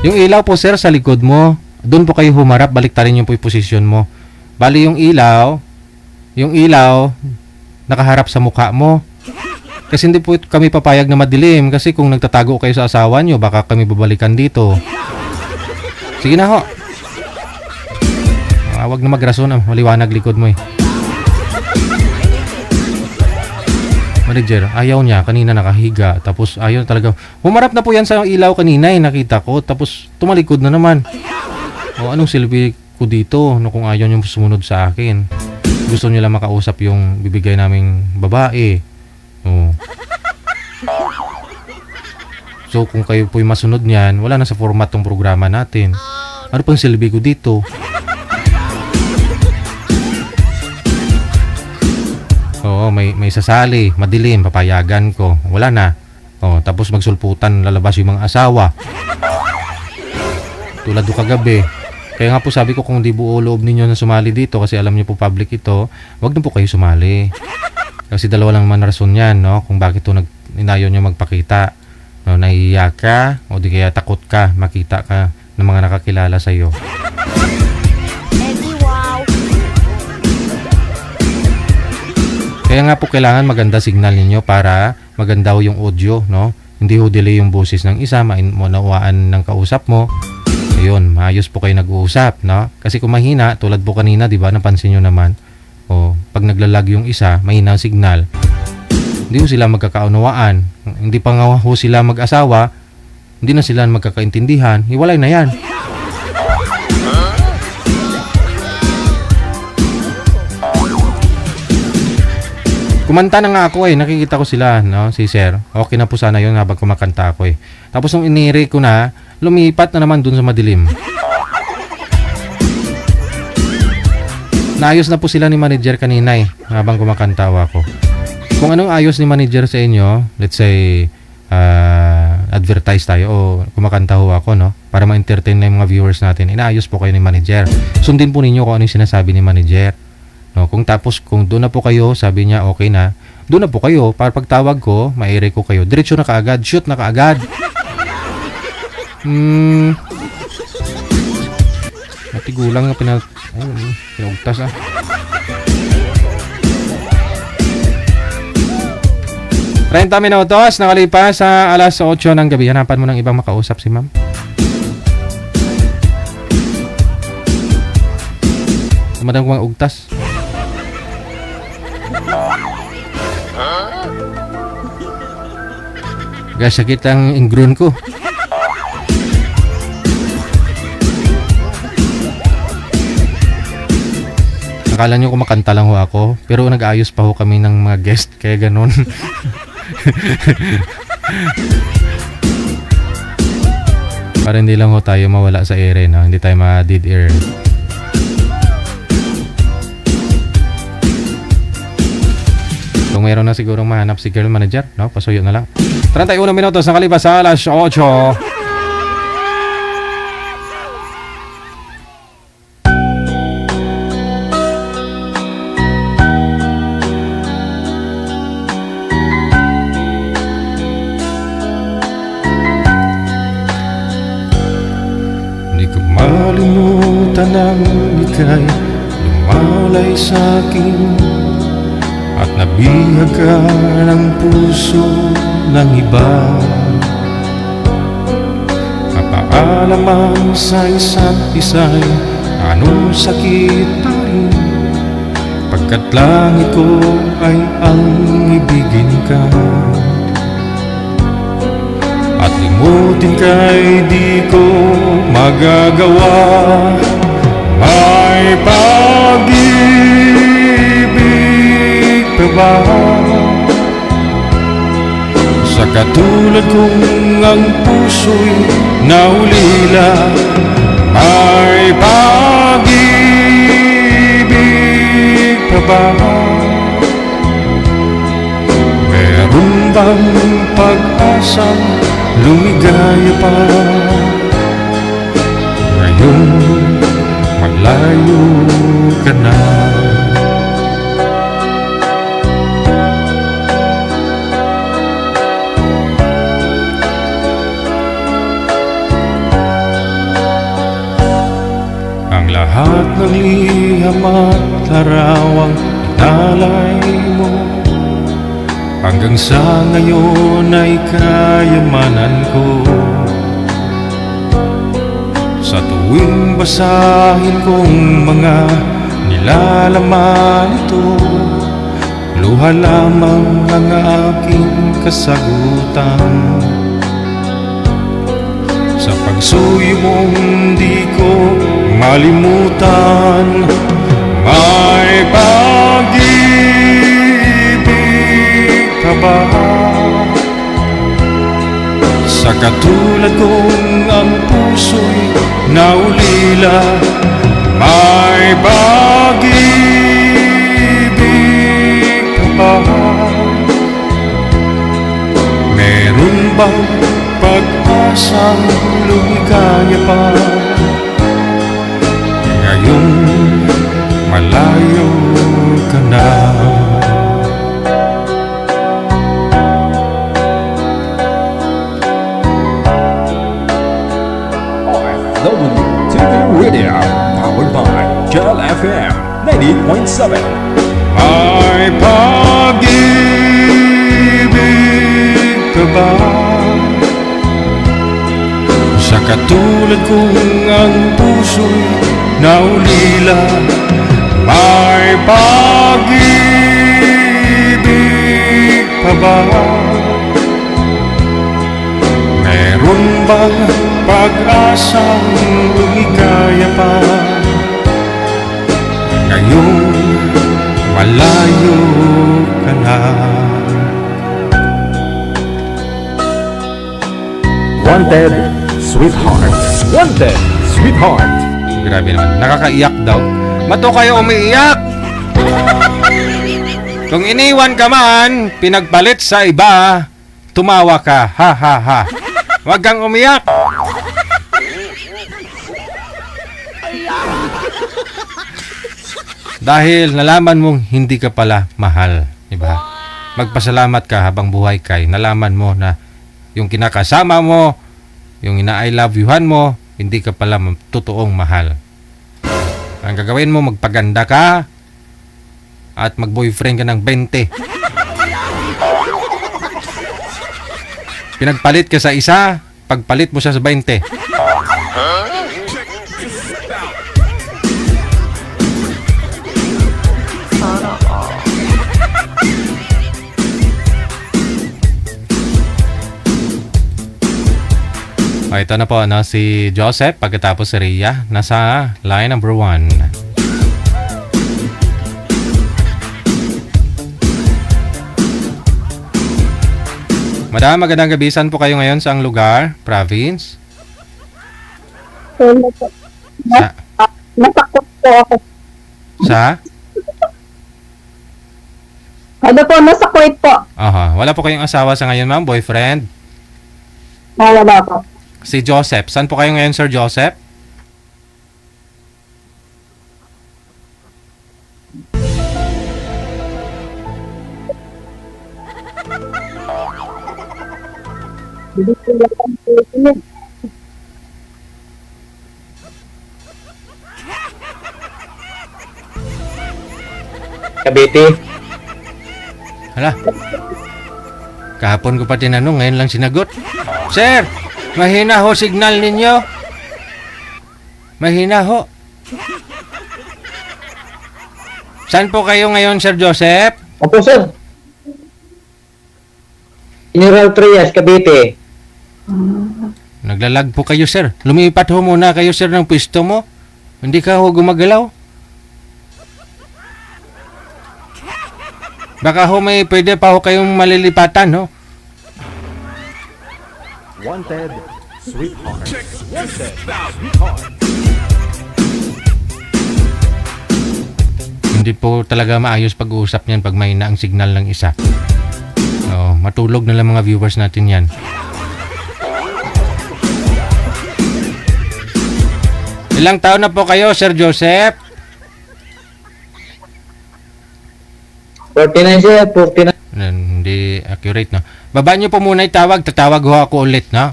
Yung ilaw po, sir, sa likod mo. Doon po kayo humarap. Baliktarin niyo po yung posisyon mo. Bali yung ilaw, nakaharap sa mukha mo. Kasi hindi po kami papayag na madilim. Kasi kung nagtatago kayo sa asawa nyo, baka kami babalikan dito. Sige na ho. Huwag na magrason. Maliwanag likod mo eh. Manager, ayaw niya. Kanina nakahiga. Tapos ayaw talaga. Humarap na po yan sa ilaw kanina eh. Nakita ko. Tapos tumalikod na naman. O anong silbi ko dito? No, kung ayaw niyo sumunod sa akin. Gusto niyo lang makausap yung bibigay naming babae. Oh. So kung kayo po'y masunod niyan, wala na sa format tong programa natin. Ano pang silbi ko dito? Oo, may sasali, madilim, papayagan ko. Wala na. Oh, tapos magsulputan, lalabas yung mga asawa. Tulad do kagabi. Kaya nga po sabi ko kung di buo loob ninyo na sumali dito kasi alam niyo po public ito, wag na po kayo sumali. Kasi dalawa lang naman rason yan, no? Kung bakit ito inayaw nyo magpakita. No, nahihiya ka o di kaya takot ka, makita ka ng mga nakakilala sa iyo. Kaya nga po kailangan maganda signal ninyo para maganda ho yung audio, no? Hindi ho delay yung boses ng isa, maunawaan ng kausap mo. Ayun, maayos po kayo nag-uusap, no? Kasi kung mahina, tulad po kanina, di ba, napansin nyo naman, o pag naglalag yung isa, mahina ang signal, hindi ho sila magkakaunawaan. Hindi pa nga ho sila mag-asawa, hindi na sila magkakaintindihan, hiwalay na yan. Kumanta na nga ako nakikita ko sila, no, si Sir. Okay na po sana yun habang kumakanta ako Tapos nung iniri ko na, lumipat na naman dun sa madilim. Naayos na po sila ni manager kanina habang kumakanta ako. Kung anong ayos ni manager sa inyo, let's say, advertise tayo o kumakanta ho ako, no, para ma-entertain na yung mga viewers natin, inaayos po kayo ni manager. Sundin po ninyo kung ano yung sinasabi ni manager. No, kung doon na po kayo, sabi niya okay na, doon na po kayo para pagtawag ko, maire ko kayo. Diretso na kaagad, shoot na kaagad. Matigulang na pinagtas 30 minutos nakalipas sa alas 8 ng gabi. Hanapan mo ng ibang makausap si ma'am. Tumadang ko mga ugtas. Guys, sakit ang ingrown ko. Akala nyo kumakanta lang ho ako, pero nag-ayos pa ho kami ng mga guest, kaya ganun. Para hindi lang ho tayo mawala sa air, no? Hindi tayo ma-dead air. Kung meron na sigurong mahanap si girl manager, no? Pasuyo na lang. 31 minutos na kalipas sa alas 8. Malimutan ang ika'y lumalay sa'kin at nabihag ka ng puso ng iba. Kapaalaman sa isa't isa'y anong sakit pa rin, pagkat langit ko ay ang ibigin ka. At limutin ka'y di ko magagawa. May pag-ibig pa ba sa katulad kong ang puso'y naulila? May pag-ibig pa ba? Meron bang pag-asang lumigaya pa? Ngayon malayo ka na. Ang lahat ng liham at larawang inalay mo, hanggang sa ngayon ay kayamanan ko. Sa tuwing basahin kong mga nilalaman ito, luha lamang ang aking kasagutan. Sa pagsuyo mong di ko malimutan, may pag-ibig ka ba? Sa katulad kong ang puso'y naulila, may pag-ibig ka ba? Meron bang pag-asang lumigaya pa? Ngayon malayo ka na. WTV Radio, powered by Jal FM 90.7. May pag-ibig ka ba? Sa katulad kong ang puso'y naulila, may pag-ibig pa ba? Meron bang pag-asang lumigaya pa? Ngayon malayo ka na. Wanted, sweetheart. Wanted, sweetheart. Grabe naman. Nakakaiyak daw. Mato kayo umiiyak! Kung iniwan ka man, pinagpalit sa iba, tumawa ka. Ha ha ha. Huwag kang umiyak. Dahil nalaman mong hindi ka pala mahal. Diba? Magpasalamat ka habang buhay ka. Nalaman mo na yung kinakasama mo, yung ina-I love youhan mo, hindi ka pala totoong mahal. Ang gagawin mo, magpaganda ka at mag-boyfriend ka ng 20. Pinagpalit ka sa isa, pagpalit mo siya sa 20. Ito na po, si Joseph, pagkatapos si Rhea, nasa line number 1. Madam, magandang gabi. Saan po kayo ngayon? Saang lugar? Province? Hello po. Nasakot po ako. Sa? Hello po, nasa Kuwait po. Aha. Wala po kayong asawa sa ngayon, ma'am? Boyfriend? Wala po. Si Joseph. Saan po kayo ngayon, Sir Joseph? Cavite. Hala. Kahapon ko pa tinanong, ngayon lang sinagot. Sir, mahina ho signal ninyo. Mahina ho. Saan po kayo ngayon, Sir Joseph? Opo, sir. General Trias, Cavite. Naglalag po kayo, sir. Lumipat ho muna kayo, sir, ng pwesto mo. Hindi ka ho gumagalaw. Baka ho may pwede pa ho kayong malilipatan, no? Wanted, sweetheart. Wanted, sweetheart. Hindi po talaga maayos pag-uusap niyan pag mahina ang signal ng isa. Matulog na lang mga viewers natin yan. Ilang taon na po kayo, Sir Joseph? 49, sir. 49. Hindi accurate, no? Baba niyo po muna itawag. Tatawag ho ako ulit, no?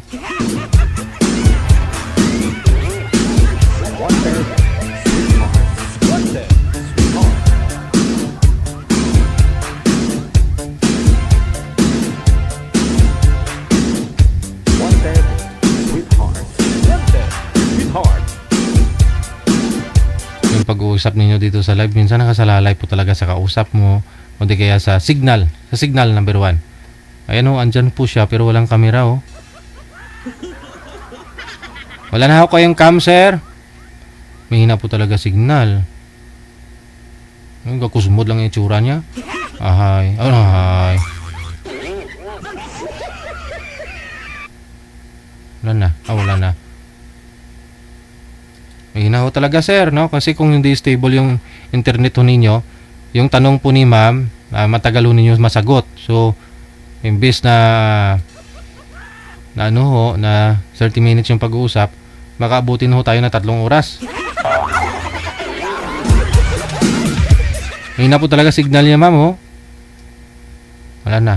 Yung pag-uusap ninyo dito sa live, minsan nakasalalay po talaga sa kausap mo. O di kaya sa signal. Sa signal number 1. Ayan ho, andyan po siya pero walang kamera ho. Wala na ho kayong cam, sir. Mahina po talaga signal. Kakusmod lang yung itsura niya. Ahay. Ahay. Wala na. Wala na. Mahina ho talaga, sir, no? Kasi kung hindi stable yung internet ho ninyo, yung tanong po ni ma'am, matagal ho ninyo masagot. So, imbis na 30 minutes yung pag-uusap, makaabutin ho tayo na 3 oras. Mahina po talaga signal niya, ma'am, ho. Wala na.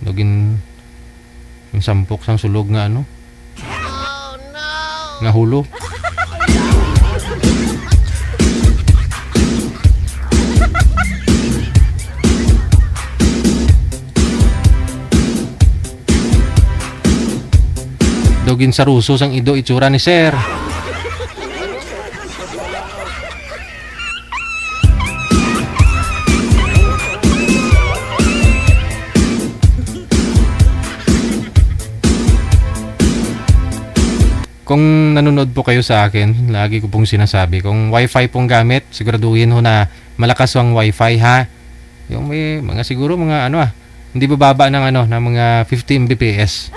Login yung sampok sang sulog nga ano. Oh, no. Nga hulo. Dogin sa ruso sang ido itsura ni sir. kung nanonood po kayo sa akin, lagi ko pong sinasabi, kung wifi pong gamit, siguraduhin ho na malakas ang wifi ha. Yung may mga siguro mga hindi bababa ng ng mga 50 Mbps.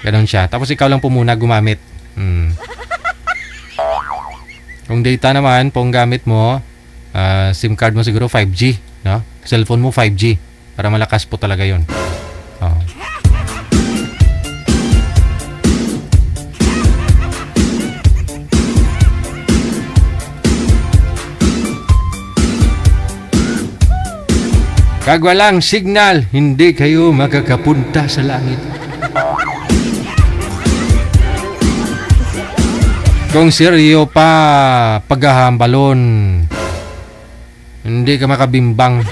Ganon siya. Tapos ikaw lang po muna gumamit. Kung data naman pong gamit mo, SIM card mo siguro 5G, no? Cellphone mo 5G para malakas po talaga 'yon. Oh. Kag walang signal, hindi kayo makakapunta sa langit. Kung seryo pa paghahambalon, hindi ka makabimbang.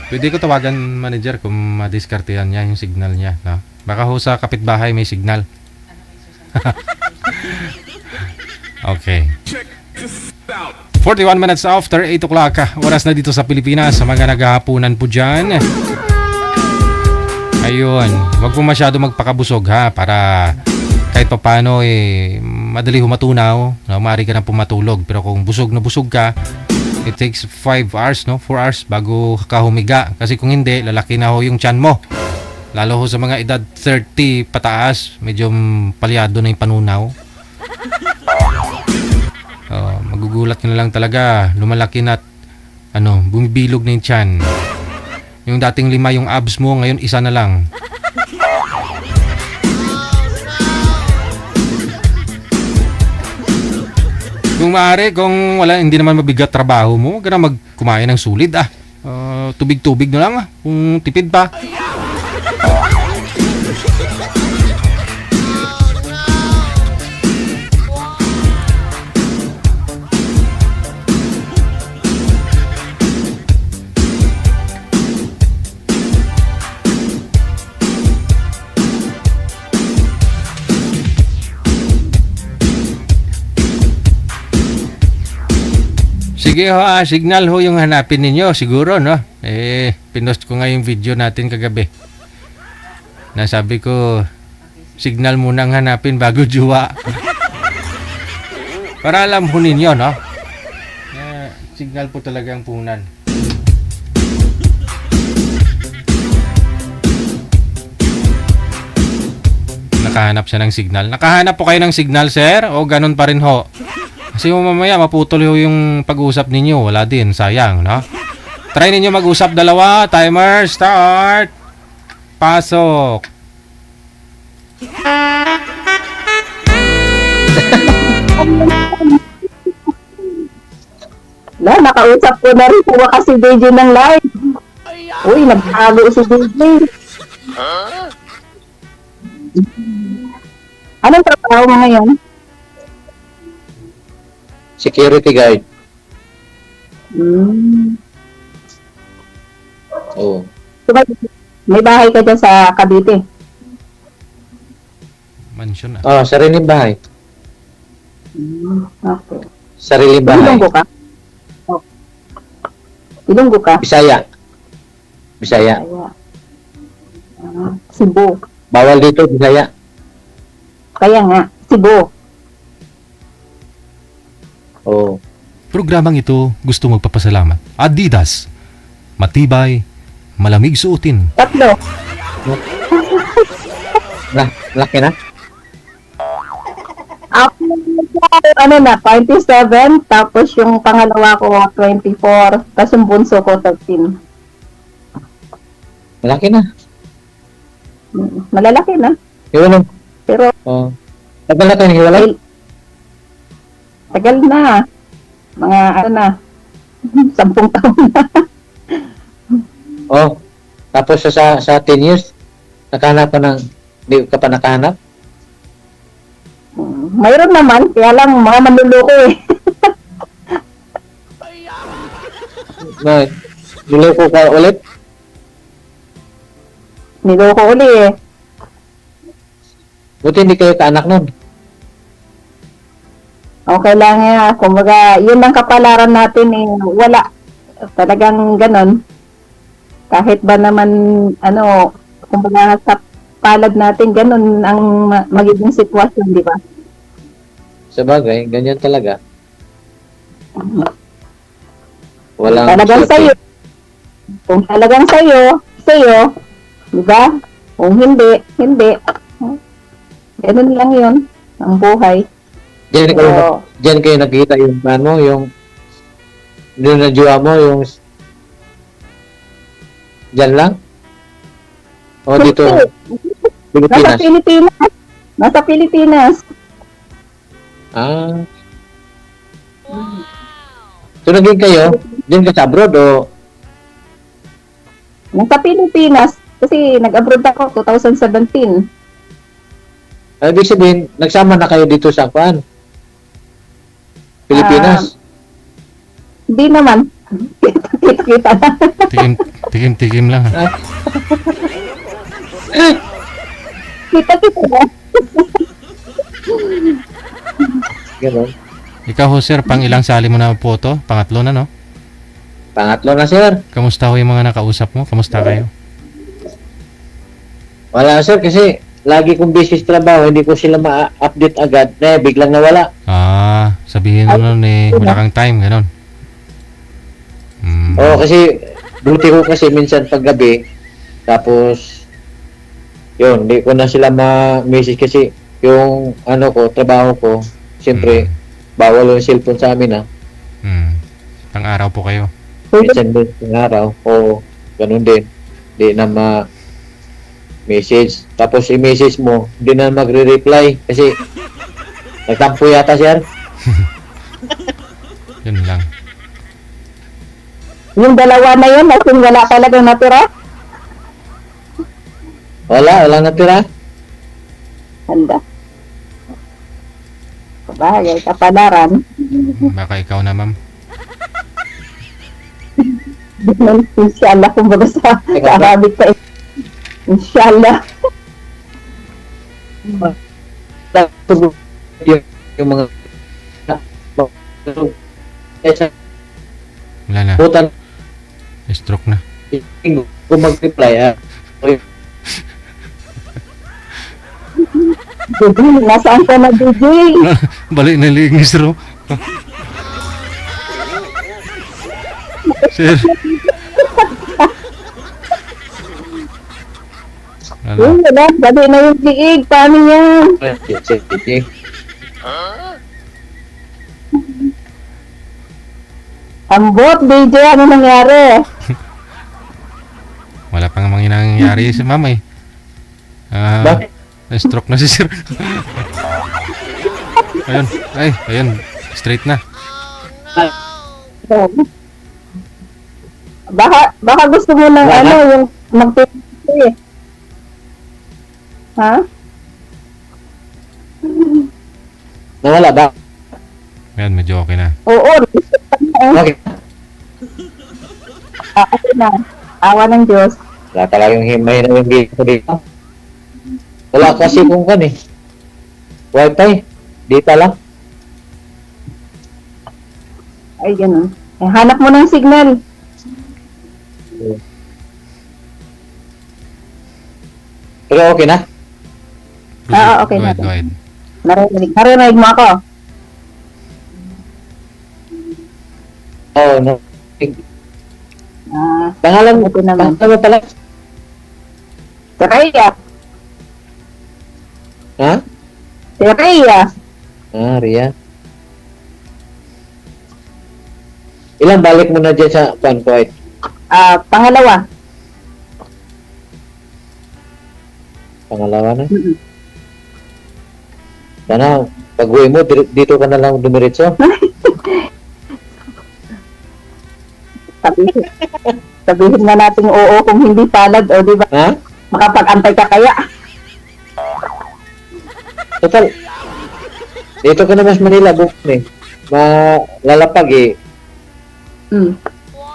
Pwede ko tawagan manager kung madiskartehan niya yung signal niya. No? Baka ho sa kapitbahay may signal. Okay. 41 minutes after 8 o'clock. Oras na dito sa Pilipinas. Sa mga naghahapunan po dyan. Ayun. Huwag po masyado magpakabusog ha. Para kahit papano madali humatunaw. No? Maaari ka na pumatulog. Pero kung busog na busog ka, it takes 5 hours, 4 hours bago ka humiga. Kasi kung hindi, lalaki na ho yung tiyan mo. Lalo ho sa mga edad 30 pataas, medyo palyado na yung panunaw. Magugulat ka na lang talaga. Lumalaki na bumibilog na yung tiyan. Yung dating 5 yung abs mo, ngayon 1 na lang. Kung maaari, kung hindi naman mabigat trabaho mo, huwag ka na magkumain ng sulid tubig-tubig na lang kung tipid pa. Sige ho, signal ho yung hanapin ninyo siguro, no? Pinost ko nga yung video natin kagabi. Nasabi ko, signal muna ang hanapin bago juwa. Para alam ho ninyo, no? Signal po talaga ang puhunan. Nakahanap siya ng signal. Nakahanap po kayo ng signal, sir? O ganun pa rin ho? Kasi mamaya maputol yung pag-uusap ninyo. Wala din, sayang, no? Try ninyo mag-usap dalawa. Timer, start. Pasok. Nakausap ko na rin po kasi DJ ng live. Uy, nagtago si DJ. Anong trabaho mo ngayon? Security guard. Oo. So, may bahay ka dyan sa Cavite? Mansion Sariling bahay. Okay. Sariling bahay. Ilonggo ka? Ilonggo ka? Bisaya. Cebu. Bawal dito, Bisaya. Kaya nga, Cebu. Oo. Programang ito gusto magpapasalamat. Adidas. Matibay, malamig suotin. 3. Laki na? Ako, 27, tapos yung pangalawa ko 24, tapos yung bunso ko 13. Malaki na. Malalaki na. Iwan Pero, tagal na kayo hiwalay? tagal na. Mga 10 taon na. Tapos sa 10 years, nakahanap ka hindi ka pa nakahanap? Mayroon naman, kaya lang mga manluloko Niloko ka ulit? Niloko ulit Buti hindi kayo kaanak nun. Okay lang yan. Kumbaga, yun lang kapalaran natin eh. Wala. Talagang ganon. Kahit ba naman, ano, kumbaga sa palad natin, ganon ang magiging sitwasyon, di ba? Sa bagay, ganyan talaga. Walang Talagang swerte. sa'yo. Kung talagang sa'yo, di ba? Kung hindi, hindi. Ganon lang yun, ang buhay. Diyan kayo nakita yung ano, yung na jowa mo, yung diyan lang? O dito, Nasa Pilipinas? Pilipinas. Nasa Pilipinas. Ah. So naging kayo, diyan ka sa abroad o? Nasa Pilipinas. Kasi nag-abroad ako 2017. Ibig sabihin, nagsama na kayo dito sa Kwan? Pilipinas? Hindi naman. Kita-kita na. Tikim lang. Ha? Kita-kita na. Ganon. Ikaw ho sir, pang ilang sali mo na po to? Pangatlo na no? Pangatlo na, sir. Kamusta ho yung mga nakausap mo? Kamusta kayo? Wala, sir, kasi lagi kong busy sa trabaho, hindi ko sila ma-update agad. Biglang nawala. Sabihin mo nun eh, wala kang time, ganon. Oo, kasi duty ko kasi minsan paggabi. Tapos, yun, hindi ko na sila ma-message kasi yung ano ko, trabaho ko, siyempre, bawal yung cellphone sa amin, Pang-araw po kayo. Minsan din ng araw, o ganun din. Hindi na message. Tapos i-message mo, hindi na magre-reply kasi nagtampo yata siya. Yun lang. Yung dalawa na yun, as in wala talagang natira. Wala natira. Handa. Bagay, kapalaran. Baka ikaw na ma'am. Inshallah, kumbaga sa Arabic pa. Inshallah. Yung mga Wala na. butan Stroke na. kung mag-reply Nasaan ka na, DJ? Balik na ligis ro. Sir. Yun, wala. Gabi na yung liig. Paano yan? Ambot, DJ. Ano nangyari? Wala pang mga nangyayari sa mama eh. Bakit? Na-stroke na si sir. Ayun. Straight na. Baka gusto mo ng Wala. ano, yung magpipili. Ha? Nawala ba? Ayan, medyo okay na. Oo. Okay. Okay na. Awa ng Diyos. Wala talagang himay na yung dito. Wala kasi kung kan eh. Wi-Fi. Data lang. Ay, ganun. Hanap mo ng signal. Pero okay na? Okay Go na. ahead, go ahead. Narinig mo ako. Oo, no. Pangalan mo ito naman. pala? Rhea. Ha? Rhea. Ria. Ilang balik mo na dyan sa Panpoint? Pangalawa. Pangalawa na? Sana, pag-uwi mo, dito ka na lang dumiretso. Sabihin na natin oo kung hindi palad, o di ba? Ha? Makapag-antay ka kaya. Total, dito ka na mas Manila, bukod eh. Malalapag eh.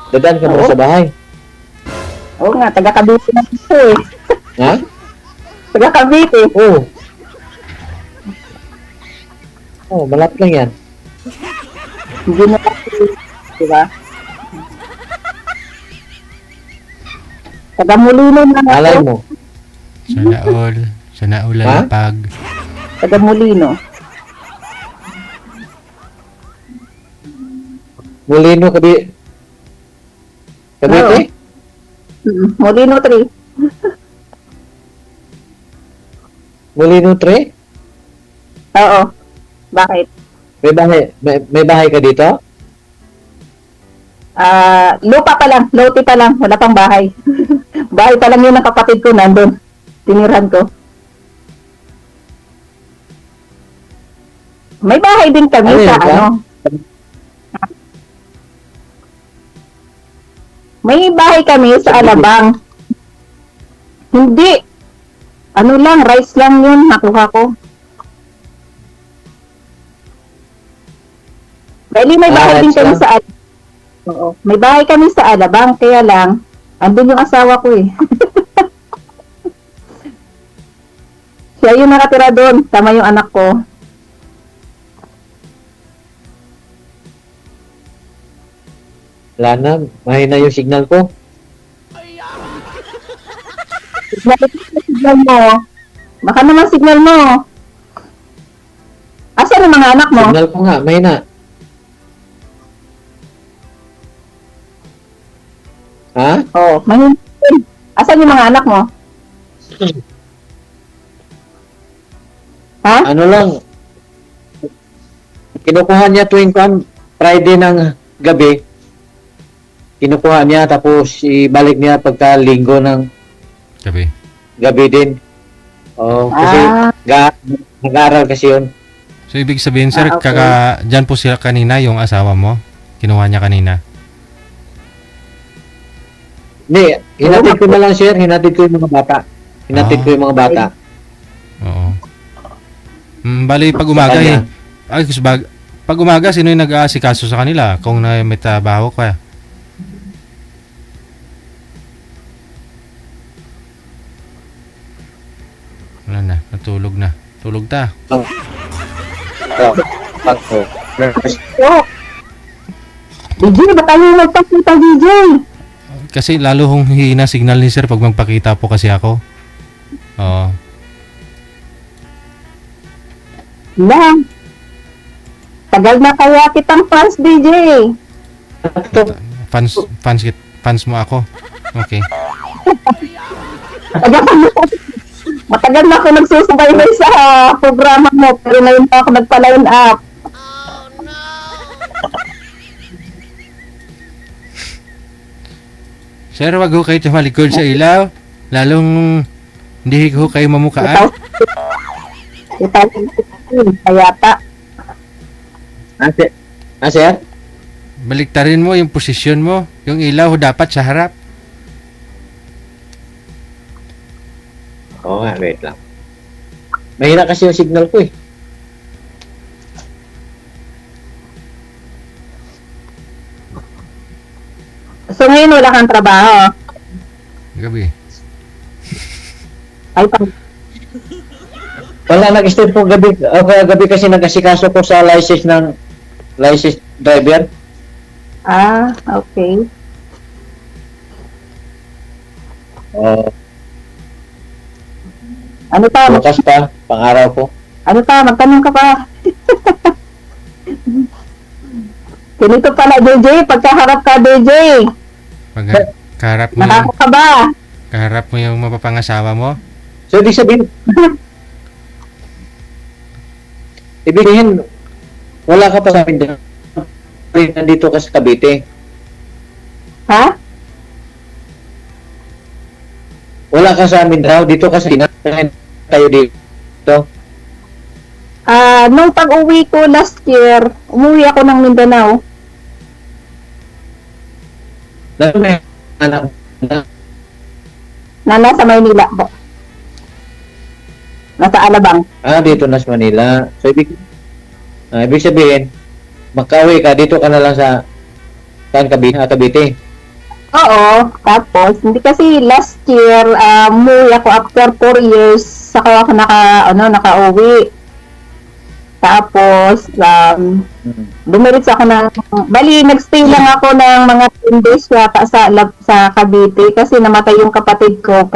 Dadaan ka muna sa bahay. Oo nga, taga Cavite na ito eh. Ha? Taga Cavite. Oo. Oh, malapit lang yan. Hindi na di ba? Taga Molino na Alay ako. mo. Sana all Ha? lalapag. Taga Molino. Molino, Cavite? Molino 3. Molino 3? Oo. Bakit? May bahay ka dito? Lupa pa lang, lote pa lang, wala pang bahay. Bahay pa lang yun ng kapatid ko nandun. Tinirhan ko. May bahay din kami Ano sa yun ba? May bahay kami sa Alabang. Hindi. Ano lang, rice lang yun, nakuha ko. Bali, may bahay din rice kami lang. sa Alabang. Oo. May bahay kami sa Alabang, kaya lang, andun yung asawa ko eh. Siya yung nakatira doon, tama yung anak ko. Wala na, mahina yung signal ko. Signal mo. Baka naman signal mo. Asan ang mga anak mo? Signal ko nga, mahina. Ha? Oo, mahina. Asan yung mga anak mo? Ha? Ano lang, kinukuha niya tuwing Friday ng gabi. Kinukuha niya tapos ibalik niya pagka linggo ng gabi din. Oh, kasi nag-aaral kasi yun. So, ibig sabihin, sir, Okay. dyan po sila kanina, yung asawa mo? Kinuha niya kanina? Hindi, hinatid ko na lang sir, hinatid ko yung mga bata. Hinatid ko yung mga bata. Oo. Bali, pag umaga kanya. pag umaga, sino yung nag-aasikaso sa kanila kung may trabaho ka? Wala na, natulog na. Tulog ta. Oh. DJ, ba't tayo magpakita, DJ? Kasi lalo hong hihina signal ni sir pag magpakita po kasi ako. Oo. Lang. Tagal na kaya kitang fans, DJ. Fans mo ako. Okay. Matagal na ako nagsusubaybay sa programa mo, pero ngayon pa ako nagpa-line up. Sir, wag ho kayo tumalikod sa ilaw. Lalong hindi ho kayo mamukaan. Kaya pa. Sir? Baliktarin mo yung posisyon mo. Yung ilaw ho dapat sa harap. Oo nga, wait lang. Mahina kasi yung signal ko eh. So ngayon wala kang trabaho. Gabi. Ay, Wala, nag-start po gabi. Gabi kasi nag-asikaso ko sa license driver. Okay. Ano pa? Bukas pa, pang-araw ko. Ano pa? Magtanong ka pa. Ganito pala, DJ. Pagkaharap ka, DJ. Pag kaharap mo Nakako yung, ka ba? kaharap mo yung mapapangasawa mo. So, ibig sabihin, wala ka pa sa amin dyan. Nandito ka sa Cavite. Ha? Wala ka sa amin daw. Dito ka sa tayo dito. Nung pag-uwi ko last year, umuwi ako ng Mindanao. Anak Na nasa Maynila po. Nasa Alabang. dito na sa Manila. So, ibig sabihin, makauwi ka, dito ka na lang sa Cavite. Oo. Tapos, hindi kasi last year, umuwi ako after 4 years, saka ako nakauwi. Tapos, dumiretso ako nagstay lang ako ng mga 10 days yata sa Cavite kasi namatay yung kapatid ko.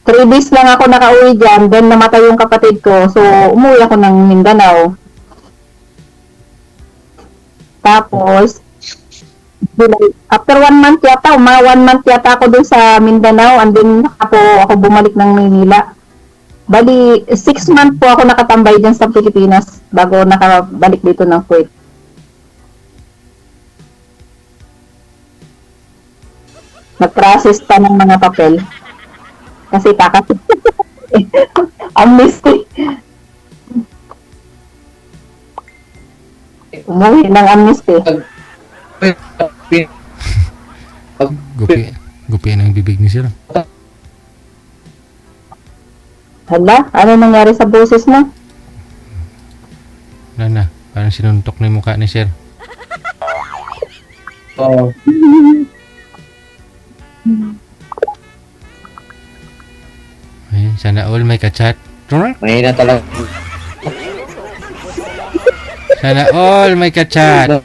3 days lang ako nakauwi dyan, then namatay yung kapatid ko. So, umuwi ako ng Mindanao. Tapos, after 1 month yata, mga 1 month yata ako dun sa Mindanao, and then ako bumalik ng Maynila. Bali, 6 months po ako nakatambay dyan sa Pilipinas bago nakabalik dito ng Kuwait. Nag-process pa ng mga papel. Kasi kakasit. Amnesty. Umuwi ng amnesty. Gupi ang bibig ni sir. Hala, ano nangyari sa boses mo? Wala na, parang sinuntok na yung mukha ni sir. Oo. Ay, sana all may kachat. Mahina talaga. Sana all may kachat.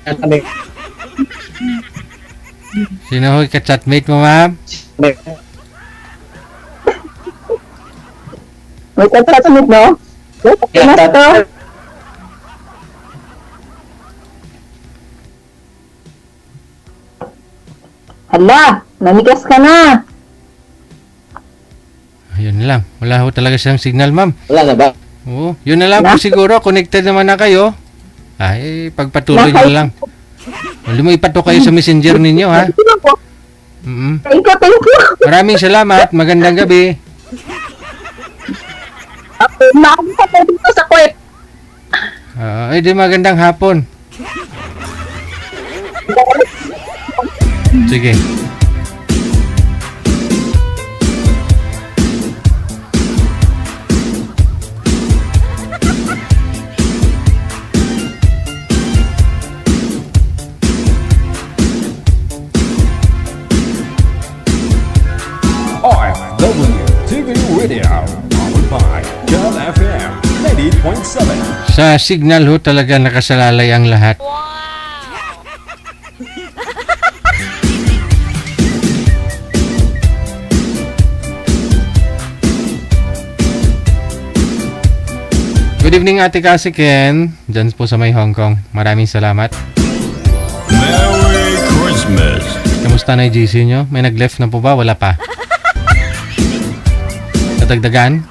Sino ho ka-chatmate mo, ma'am? May kachatmate, no? Ano to? Hala, nanigas ka na. Ayun lang. Wala ho talaga siyang signal, ma'am. Wala na ba? Oo, yun na lang po siguro. Connected naman na kayo. Ay, pagpatuloy nyo lang. Lumipat to kayo sa messenger ninyo, ha? Thank you. Maraming salamat. Magandang gabi. Nakakita ko dito sa Kuwait. Ay, di magandang hapon. Sige. OFW TV Radio, powered by John FM 90.7. Sa signal ho talaga nakasalalay ang lahat. Good evening, Ate Kasi Ken. Diyan po sa may Hong Kong. Maraming salamat. Merry Christmas. Kamusta na yung GC nyo? May nag-left na po ba? Wala pa. Tatagdagan?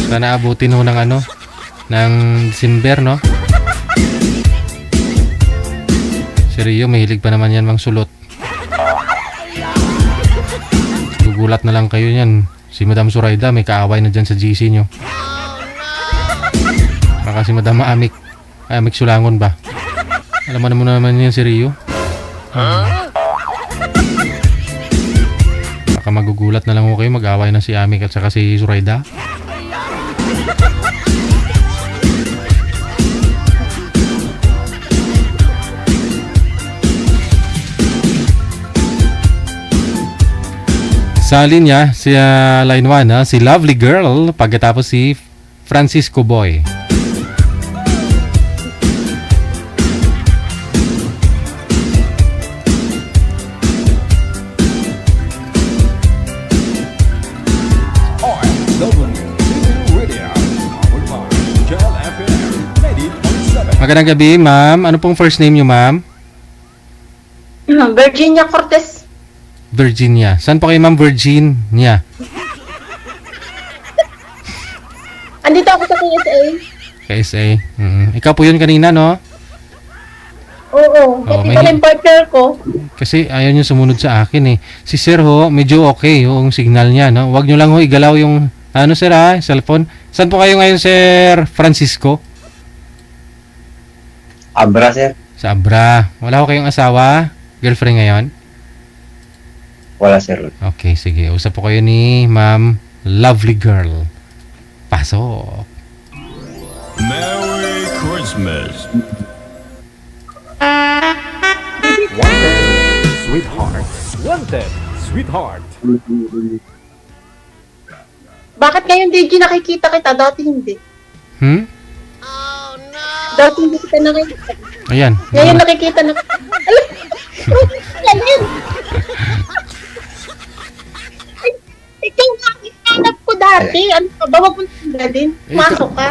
Sana abutin ho ng ng December, no? Si Rio, mahilig pa naman yan mang sulot. Gugulat na lang kayo yan. Si Madam Suraida may kaaway na dyan sa GC nyo. Baka si Madam Amik Sulangon ba? Alam mo naman yan si Rio. Baka magugulat na lang ko kayo, mag-away na si Amik at saka si Suraida. Sa linya, si line 1, si Lovely Girl, pagkatapos si Francisco Boy. Magandang gabi, ma'am. Ano pong first name niyo, ma'am? Virginia Cortez. Virginia. Saan po kayo, ma'am? Virginia. Andito ako sa KSA. KSA. Ikaw po yun kanina, no? Oo. Pati pala yung partner ko. Kasi ayaw nyo sumunod sa akin, eh. Si Sir ho, medyo okay yung signal niya, no? Huwag nyo lang ho igalaw yung, Sir, cellphone. Saan po kayo ngayon, Sir Francisco? Abra, sir. Sa Abra. Wala ho kayong asawa? Girlfriend ngayon? Wala, sir. Okay, sige. Usap po kayo ni Ma'am Lovely Girl. Pasok. Merry Christmas. Wanted, sweetheart. Wanted, sweetheart. Bakit ngayon, DJ, nakikita kita? Dati hindi. Dati hindi kita nakikita. Ayan. Ngayon nakikita na. Alam, yan yun. Ay, ikaw nga, hanap ko dati. Ano ka ba? Wag mo na din. Masok ka.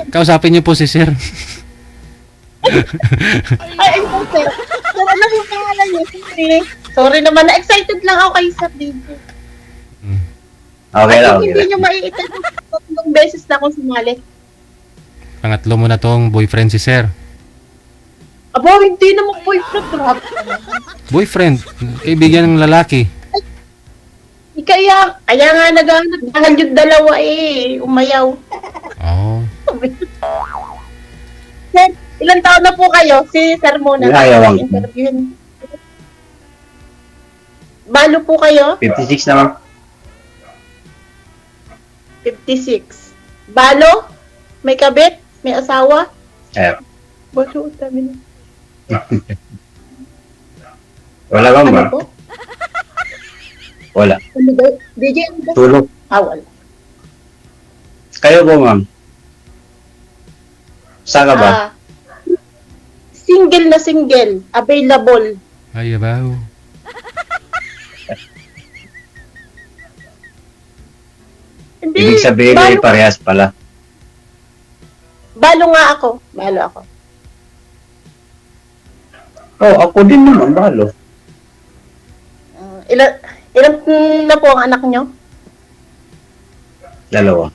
Kausapin niyo po si Sir. Ay, sir. Sir, ano yung pangalan niyo? Sorry naman, na-excited lang ako kay Sir DJ. Okay lang, Ay, okay hindi lang. niyo maiitan. Tatlong beses na akong sumali. Pangatlo mo na tong boyfriend si Sir. Aba, hindi naman boyfriend. Grabe ka naman. Boyfriend, kaibigan ng lalaki. Kaya nga naghahanap dahil yung dalawa umayaw. Oh. Sir, ilan taon na po kayo? Si Sir muna. Ayaw. Interviewin. Balo po kayo? 56 naman. 56. Balo? May kabit? May asawa? Eh, Balo, dami na. wala bang ba? Ano po? Wala. Ano ba? DJ, ano ba? Tulog. Wala. Kayo po, ma'am? Saan ka ba? Single na single. Available. Ay, abaw. Hindi. Ibig sabihin ay parehas pala. Balo nga ako. Balo ako. Oh, ako din naman, balo. Ilan na po ang anak nyo? Dalawa.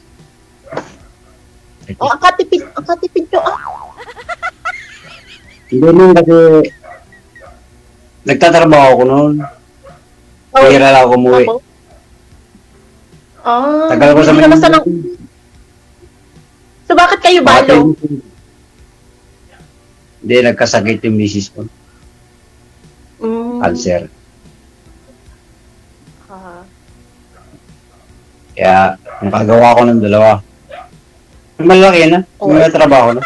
Oh, ang katipid nyo. Hindi naman kasi nagtatrabaho ako noon. Pahira lang ako umuwi. Tagal ko sa hindi naman sanang... So, bakit kayo balo? Hindi, nagkasakit yung misis ko. Cancer. Kaya, nakagawa ko ng dalawa. Malaki na. May trabaho na.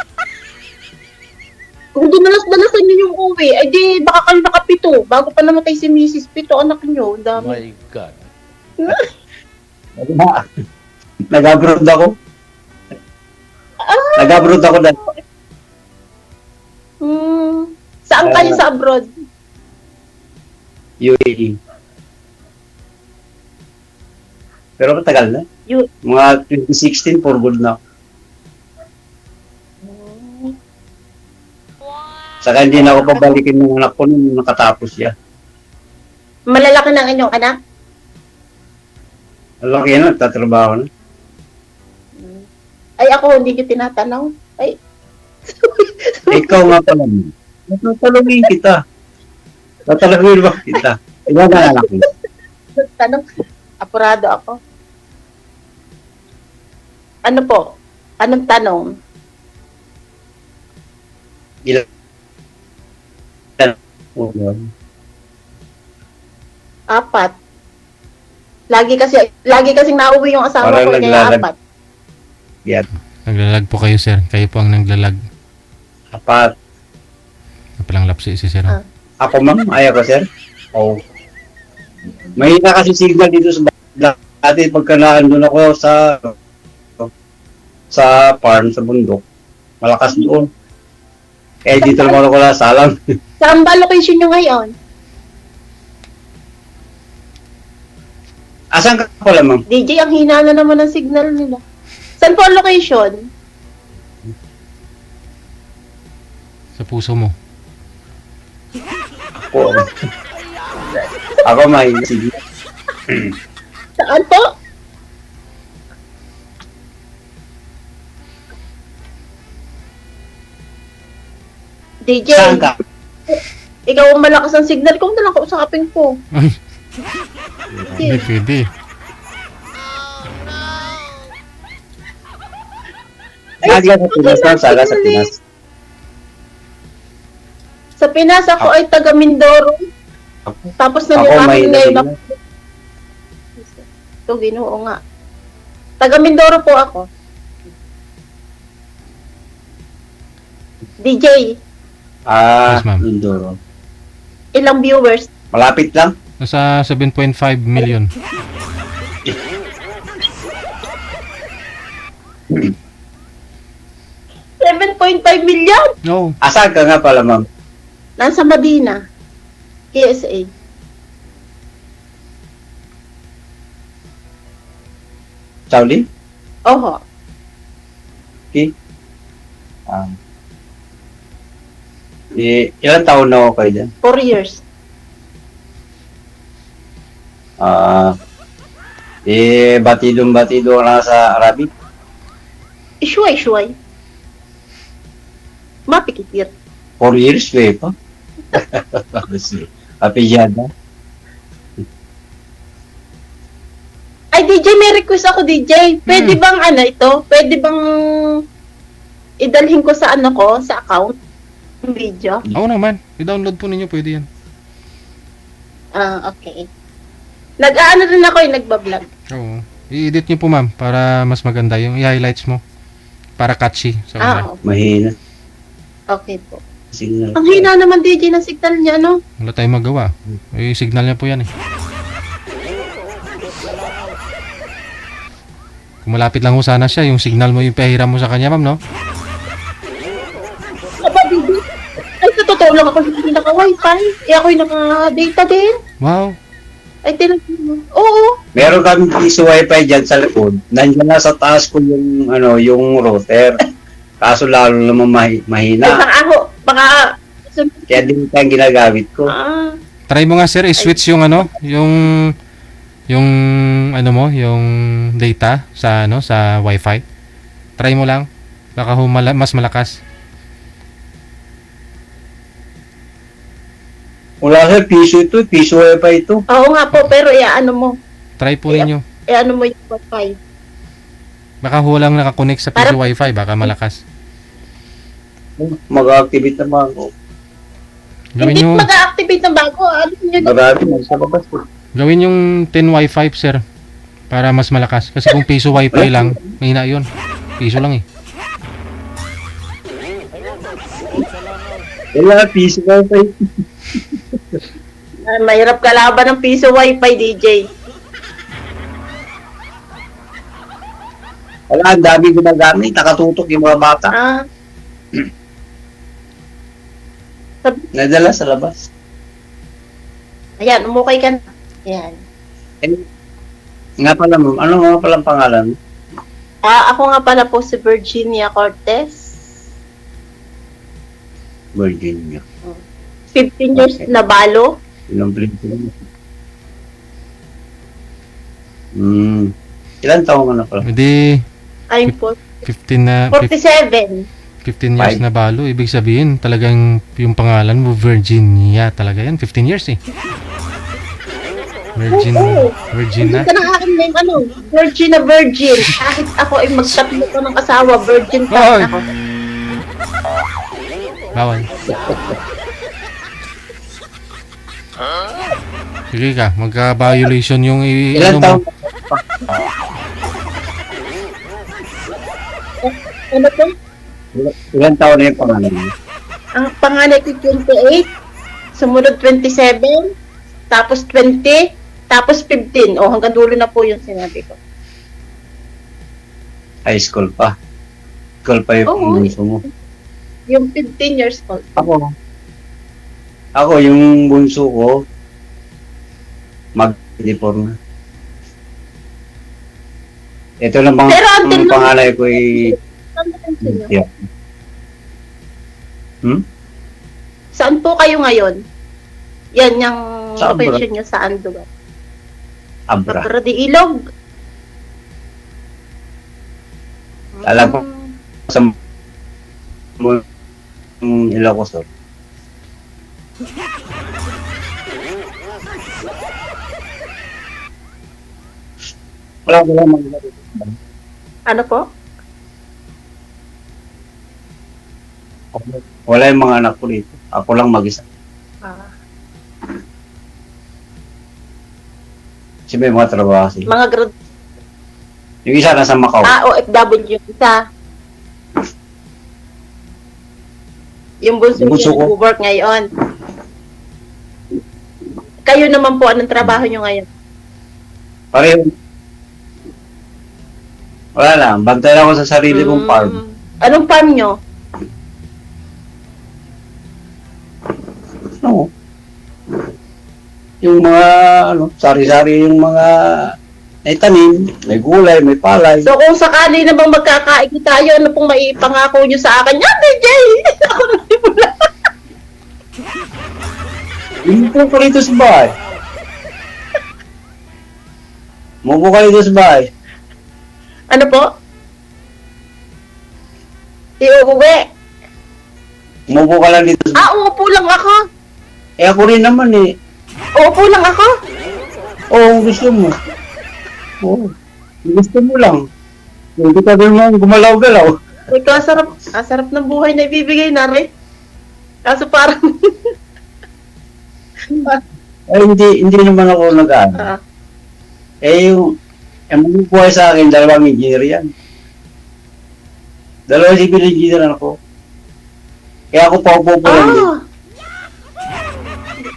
Kung dinalas-dalasan nyo yung uwi, ay di baka kayo nakapito. Bago pa namatay si Mrs. Pito, anak nyo. Dami. My God. Nag-abroad ako. Nag-abroad ako dahil. Saan kayo sa abroad? UAE. Pero matagal na. Mga 2016, for good na. Saka hindi na ako pabalikin ng anak ko nung nakatapos siya. Malalaki ng inyong anak? Malaki na, nagtatrabaho na. Ay, ako hindi ko tinatanong. Ay. Ikaw nga pala. Tatalungin kita. Tatalungin ba kita? Iba na anak mo. Tanong, apurado ako. Ano po? Anong tanong? Ilan? Apat. Lagi kasing nauwi yung asawa Parang ko kaya naglalag. apat. Yan. Naglalag po kayo, Sir. Kayo po ang naglalag. Apat. Napalang lapsi si Sir. Ako ma'am, ayaw ko sir. Oh. Mahina kasi signal dito sa dati pagka naandun ako sa farm, sa bundok. Malakas doon. Eh dito naman ako nasalang. Saan ba location nyo ngayon? Asan ka pala ma'am? DJ, ang hina na naman ng signal nila. Saan po ang location? Sa puso mo. Ako mahina signal. Saan po? DJ, Saan ka? ikaw ang malakas ang signal ko, nalang kausapin ko. Ay. Hindi pwede. Naga sa Pinas ma'am, saga sa Pinas. Sa Pinas, ako ay taga Mindoro. Tapos na Ako yung akin mahina ngayon. signal. Ito, Ginoo nga. Taga Mindoro po ako. DJ, Ah, Yes, ma'am. Mindoro. ilang viewers? Malapit lang. Nasa 7.5 million. 1.5 million. No. Asan ka nga pala, ma'am? Nasa Medina. KSA. Saudi? Oho. Okay. Ilan taon na ako kayo dyan? 4 years. Batidong-batido ka na sa Arabic? Ishuay. Mapikipit. 4 years, pa. Apijada. Ay, DJ, may request ako, DJ. Pwede bang Pwede bang idalhin ko sa sa account? Yung video? Oo naman. I-download po ninyo, pwede yan. Okay. Nag-aano rin ako nagbablog. Oo. I-edit nyo po, ma'am, para mas maganda yung i-highlights mo. Para catchy. Sa una. Mahina. Okay po. Signal. Ang hina naman, DJ, ng signal niya, no? Wala tayong magawa. Signal niya po yan eh. Kung malapit lang ho sana siya, yung signal mo yung pahiram mo sa kanya, ma'am, no? Aba, DJ. Ay, sa totoo lang ako hindi naka-wifi. Ako'y naka-data din. Wow. Ay, tinagin. Oo. Meron kami piso wifi dyan sa likod. Nandiyan na sa taas ko yung yung router. Kaso lalo naman mahina. Ay, baka Kaya din ang ginagamit ko. Try mo nga, sir, i-switch yung yung data sa sa Wi-Fi. Try mo lang. Baka mas malakas. Wala sa piso wifi ito. Oo nga po, pero mo. Try po ninyo. Mo yung Wi-Fi. Baka lang nakakonect sa piso Wi-Fi, baka malakas. Mag-activate naman ako. Gawin Hindi nyo, mag-activate ng bago. Ano yun? Marami sa labas ko. gawin yung 10 Wi-Fi, sir. Para mas malakas. Kasi kung piso Wi-Fi lang, mahina yun. Piso lang eh. Wala, piso wifi. Mahirap kalaban ng piso Wi-Fi, DJ. Wala, ang dami gumagamit. Nakatutok yung mga bata. Nadala sa labas. Ayan, umukay ka na. Ayan. Nga pala, ma'am. Ano nga pala ang pangalan? Ako nga pala po si Virginia Cortez. Virginia. 15 years na balo. Ilang plate ko naman. Ilan taon ka na pala? Hindi, I'm po 15 years 47. na balo. Ibig sabihin, talagang yung pangalan mo, Virginia talaga yan. 15 years eh. Virgin na. Hindi ka na akin name, Virgin. Kahit ako ay magtatlo ko ng asawa, virgin pa Oy. ako. Bawal. Sige ka, magka-violation yung Ilan taon? Ano po? Ilan taon na yung pangalan mo? Ang panganay ko 28, sumunod 27, tapos 20, tapos 15. Hanggang dulo na po yung sinabi ko. High school pa. School pa yung bunso mo. Yung 15 years old. Ako, yung bunso ko, mag-depor na. Ito lang bang Pero until ang pangalay ko Yeah. Saan po kayo ngayon? Yan yung Sa Abra. location nyo, saan lugar? Abra. Abra de Ilog. Alam ko sa Ilocos. Wala ko lang Ano po? Wala yung mga anak ko dito. Ako lang mag-isa. Kasi may mga trabaho sila. Mga grad... Yung isa nasa Macau. OFW. Isa. Yung bunso Yung bunso niyo ko. work ngayon. Kayo naman po, anong trabaho nyo ngayon? Pareho. Wala lang. Bantay ako sa sarili kong farm. Anong farm nyo? ano, yung mga, ano, sari-sari yung mga may tanim, may gulay, may palay. So kung sakali na bang magkakain tayo, ano pong maipangako nyo sa akin? Yan, DJ! Ako nagsimula. Hindi po ko rito sa bahay. Mubo ka rito sa bahay. Ano po? Iuwi. Mubo ka lang dito sa bahay. Uupo lang ako. Eh ako rin naman eh. Uupo lang ako. Oo, gusto mo. Oo, gusto mo lang. Hindi ka rin mo gumalaw-galaw. Ikaw, asarap ng buhay na ibibigay na rin. Kaso parang... Eh, hindi naman ako nag-ano. Eh, yung buhay sa akin, 2 engineer yan. 2 civil engineer ako. Kaya ako pa upo lang din.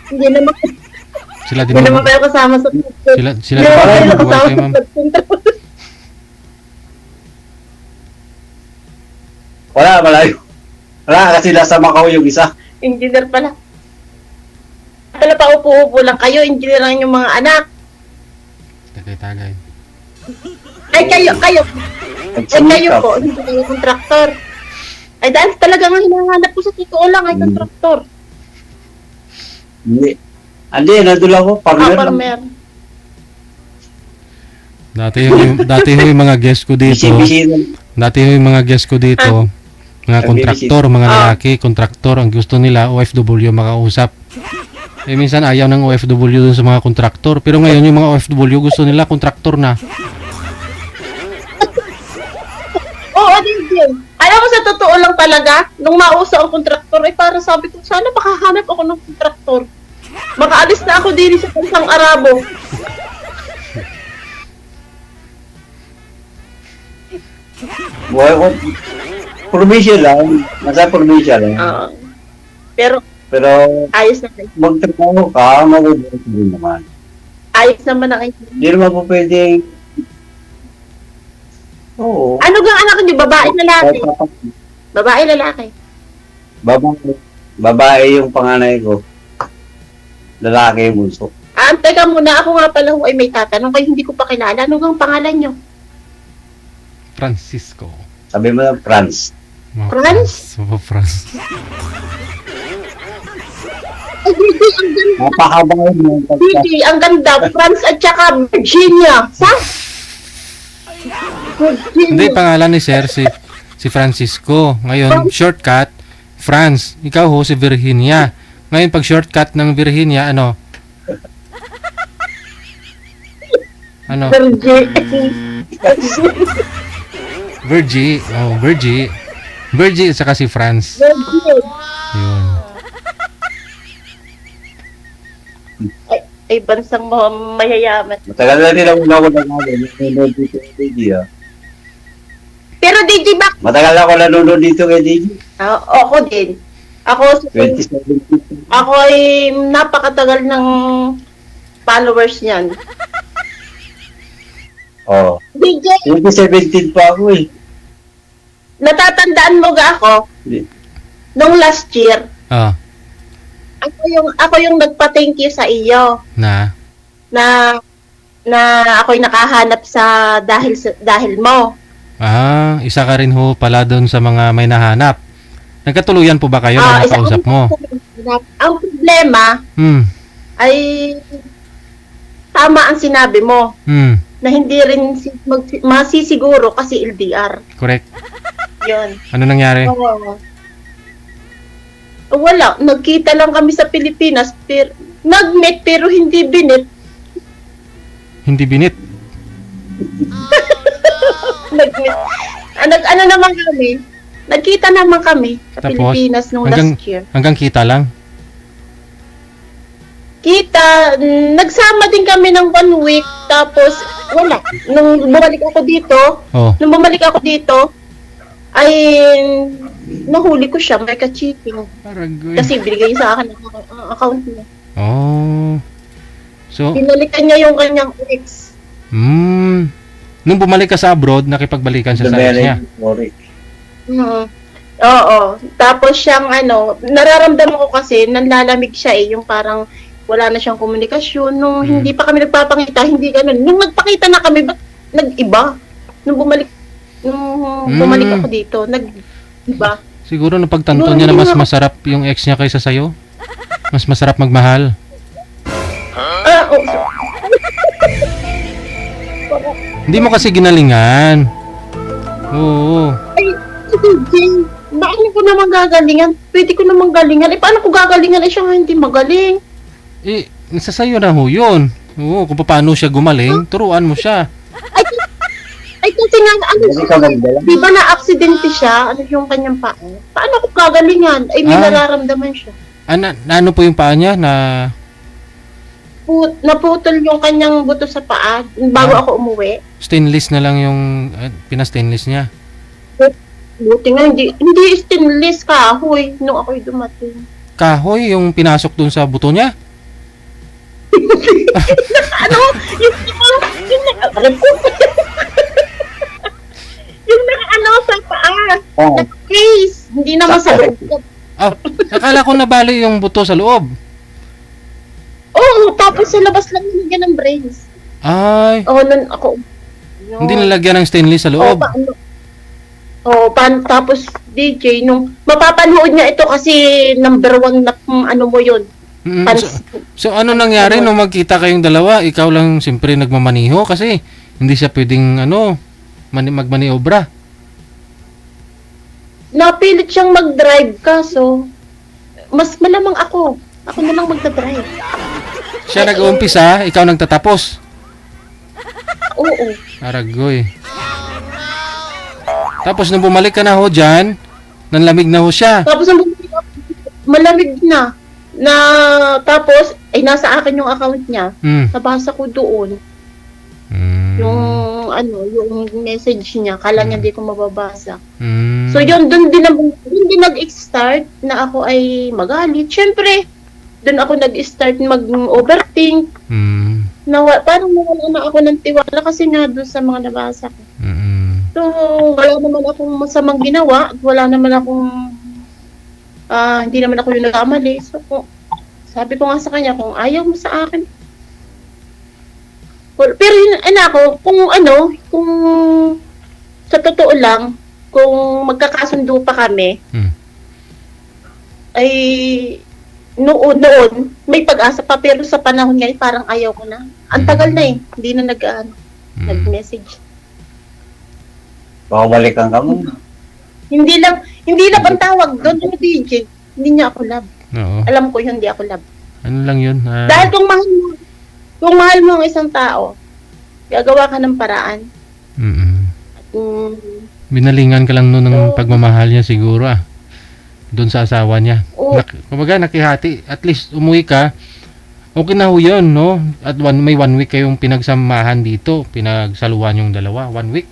Hindi naman, Sila din hindi naman naman. kayo kasama sa... Sila Hindi din naman naman kayo buhay kasama kayo, ma'am. sa pagpunta. Wala, malayo. Wala, kasi nasa Macau yung isa. Engineer pala. Pala pa upo-upo lang kayo, engineer lang yung mga anak. Tagay-tagay. Ay, kayo po, hindi kayo kontraktor. Ay, dahil talaga nga hinahanap ko sa totoo lang ay kontraktor. Hindi. Hindi, nandun ako. Partner lang. Farmer. Dati yung mga guest ko dito. Dati yung mga guest ko dito. Mga kontraktor, mga lalaki, kontraktor, ang gusto nila OFW makausap. Eh minsan ayaw ng OFW dun sa mga kontraktor, pero ngayon yung mga OFW gusto nila kontraktor na. Oo, din. Alam mo sa totoo lang talaga, nung mauso ang kontraktor, ay para sabi ko, sana makahanap ako ng kontraktor. Makaalis na ako din sa bansang Arabo. Buhay ko, probinsya lang. Nasa probinsya lang. Pero ayos na kayo. Magtrabaho ka, mabubuhay ka rin naman. Ayos naman na kayo. Hindi naman po pwedeng... Oo. Ano gang anak niyo? Babae, lalaki? Babae, lalaki? Babae yung panganay ko. Lalaki yung bunso. Teka muna, ako nga pala ay may tatanong kayo, hindi ko pa kilala. Ano gang pangalan niyo? Francisco. Sabi mo na, Franz. Franz? Franz. Ay, DJ, ang ganda. Napakaba yun. DJ, ang ganda. Franz at saka Virginia. Sa? Hindi, pangalan ni Sir, si Francisco. Ngayon, shortcut, Franz. Ikaw ho, si Virginia. Ngayon, pag shortcut ng Virginia, ano? Ano? Virgie. Oh, Virgie. Virgie at saka si Franz. Yun. Ay, bansang mayayaman. Matagal na din ako nanonood dito kay DJ. Pero DJ, Matagal ako nanonood dito kay DJ. Ako din. Ako 2017. Ako ay napakatagal ng followers niyan. Oo. DJ, 2017 pa ako eh. natatandaan mo ga ako? Nung last year, ako yung nagpa-thank you sa iyo. Na ako'y nakahanap sa dahil mo. Isa ka rin ho pala doon sa mga may nahanap. Nagkatuluyan po ba kayo na nakausap mo? Ang problema ay tama ang sinabi mo. Na hindi rin masisiguro kasi LDR. Correct. Yun. Ano nangyari? Wala. Nagkita lang kami sa Pilipinas. Nag-meet pero hindi binit. Hindi binit? Nag-meet. Ano naman kami? Nagkita naman kami sa Pilipinas nung last year. Hanggang kita lang? Nagsama din kami ng 1 week. Tapos, wala. Nung bumalik ako dito, ay nahuli ko siya, may ka-cheating. Kasi binigay sa akin ang account niya. So, binalikan niya yung kanyang ex. Nung bumalik ka sa abroad, nakipagbalikan siya sa ex niya. Oo. Tapos siyang nararamdaman ko kasi nanlalamig siya yung parang wala na siyang komunikasyon. Nung hindi pa kami nagpapakita, hindi ganun. Nung nagpakita na kami, ba't nag-iba? Nung bumalik ako dito, nag-iba. Siguro napagtanto niya na mas masarap yung ex niya kaysa sa'yo? Mas masarap magmahal? Hindi mo kasi ginalingan. Oo. Ay, DJ, bakit ko naman gagalingan? Pwede ko naman galingan. Paano ko gagalingan? Siya nga hindi magaling. Nasa sayo na ho yun. Oo, kung paano siya gumaling, turuan mo siya. Ay kasi nga, di ba na-aksidente siya? Ano yung kanyang paa? Paano ko gagalingan? Ay, may nararamdaman siya. Ano po yung paa niya na... Naputol yung kanyang buto sa paa bago ako umuwi. Stainless na lang yung pina-stainless niya. Buti nga, hindi stainless kahoy nung ako'y dumating. Kahoy yung pinasok dun sa buto niya? Yung sa paa. Nag-case. Hindi naman sa loob. Akala ko nabali yung buto sa loob. Oo, tapos sa labas lang nilagyan ng brace. Ay. Nun ako. Hindi nilagyan ng stainless sa loob. Tapos DJ, nung mapapanood niya ito kasi number 1 na mo yun. So ano nangyari nung magkita kayong dalawa? Ikaw lang siyempre nagmamaniho kasi hindi siya pwedeng magmaniobra. Napilit siyang mag-drive kaso mas malamang ako. Ako na lang magdadrive. Siya nag-uumpisa, ikaw nagtatapos. Oo. Aragoy. Tapos nung bumalik ka na ho dyan, nanlamig na ho siya. Tapos nung bumalik ako, malamig na. Tapos, nasa akin yung account niya. Nabasa ko doon. Yung message niya. Kala niya di ko mababasa. So yun, doon din nag-start na ako ay magalit. Siyempre, doon ako nag-start mag-overthink. Parang nawala na ako ng tiwala kasi nga doon sa mga nabasa ko. So, wala naman akong masamang ginawa. Wala naman akong hindi naman ako yung nagkamali. So, sabi ko nga sa kanya, kung ayaw mo sa akin. Pero kung sa totoo lang, kung magkakasundo pa kami, ay noon, may pag-asa pa, pero sa panahon ngayon, parang ayaw ko na. Ang tagal na hindi na nag-message. Babalikan ka mo. Hindi lang ang tawag doon, DJ. Hindi niya ako love. Oo. Alam ko hindi ako love. Ano lang yun? Dahil kung mahal mo ang isang tao, gagawa ka ng paraan. Binalingan ka lang noon ng pagmamahal niya siguro doon sa asawa niya. Kumbaga nakihati, at least umuwi ka, okay na ho yun, no? At may 1 week kayong pinagsamahan dito, pinagsaluhan yung dalawa, 1 week.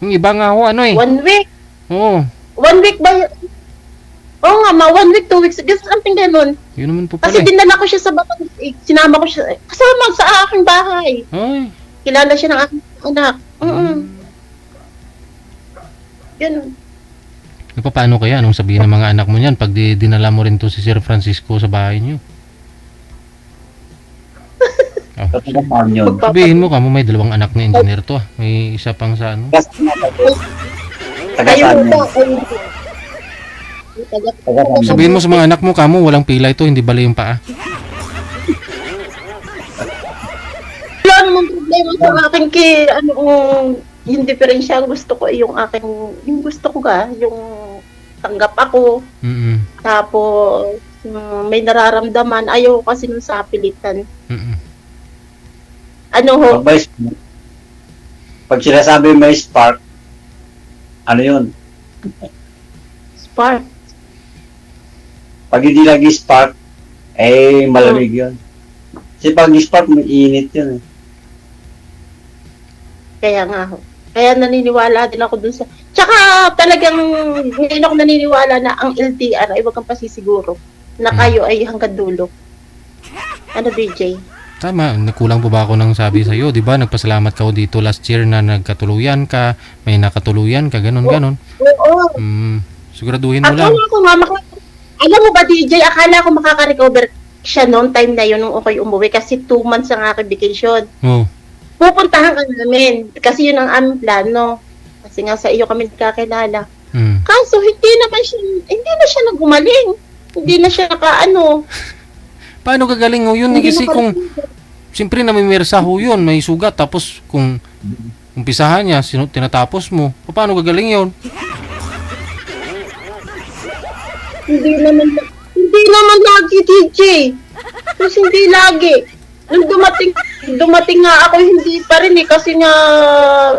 Yung iba nga ho, 1 week? Oo. 1 week ba? Oo nga, 1 week, 2 weeks, something ganun. Yun naman po pala. Kasi dinala ko siya sa Batangas, sinama ko siya, kasama sa aking bahay. Ay. Kilala siya ng aking anak. Ganun. Paano kaya? Anong sabihin ng mga anak mo niyan pag dinala mo rin to si Sir Francisco sa bahay niyo? Sabihin mo kamo may 2 anak na engineer to. May isa pang sa ano. Sabihin mo sa mga anak mo kamo walang pilay to, hindi bali yung paa. Wala namang problema sa akin yung diferensya gusto ko yung gusto ko yung tanggap ako. Tapos may nararamdaman, ayaw kasi nung sa pilitan. Pag sinasabi may spark, ano yun? Spark? Pag hindi lagi spark, malamig yun. Kasi pag spark, may init yun. Kaya nga Kaya naniniwala din ako dun sa... Tsaka talagang ngayon ako naniniwala na ang LDR ay wag kang pasisiguro na kayo ay hanggang dulo. Ano, DJ? Tama, nakulang po ba ako ng sabi sa iyo, 'di ba? Nagpasalamat ka dito last year na nagkatuluyan ka, may nakatuluyan ka, ganun. Oo. Siguraduhin mo lang. Akala ko nga, alam mo ba DJ, akala ko makaka-recover siya noong time na yun nung okay umuwi kasi 2 months ang aking vacation. Oh. Pupuntahan ka namin kasi yun ang aming plano. Kasi nga sa iyo kami kakilala. Kaso hindi na siya nagumaling. Hindi na siya nakaano. Paano gagaling ho yun? Kasi kung siyempre namimirsa ho yun, may sugat tapos kung umpisahan niya, tinatapos mo. Paano gagaling yun? Hindi naman lagi, DJ. Kasi hindi lagi. Nung dumating nga ako, hindi pa rin kasi nga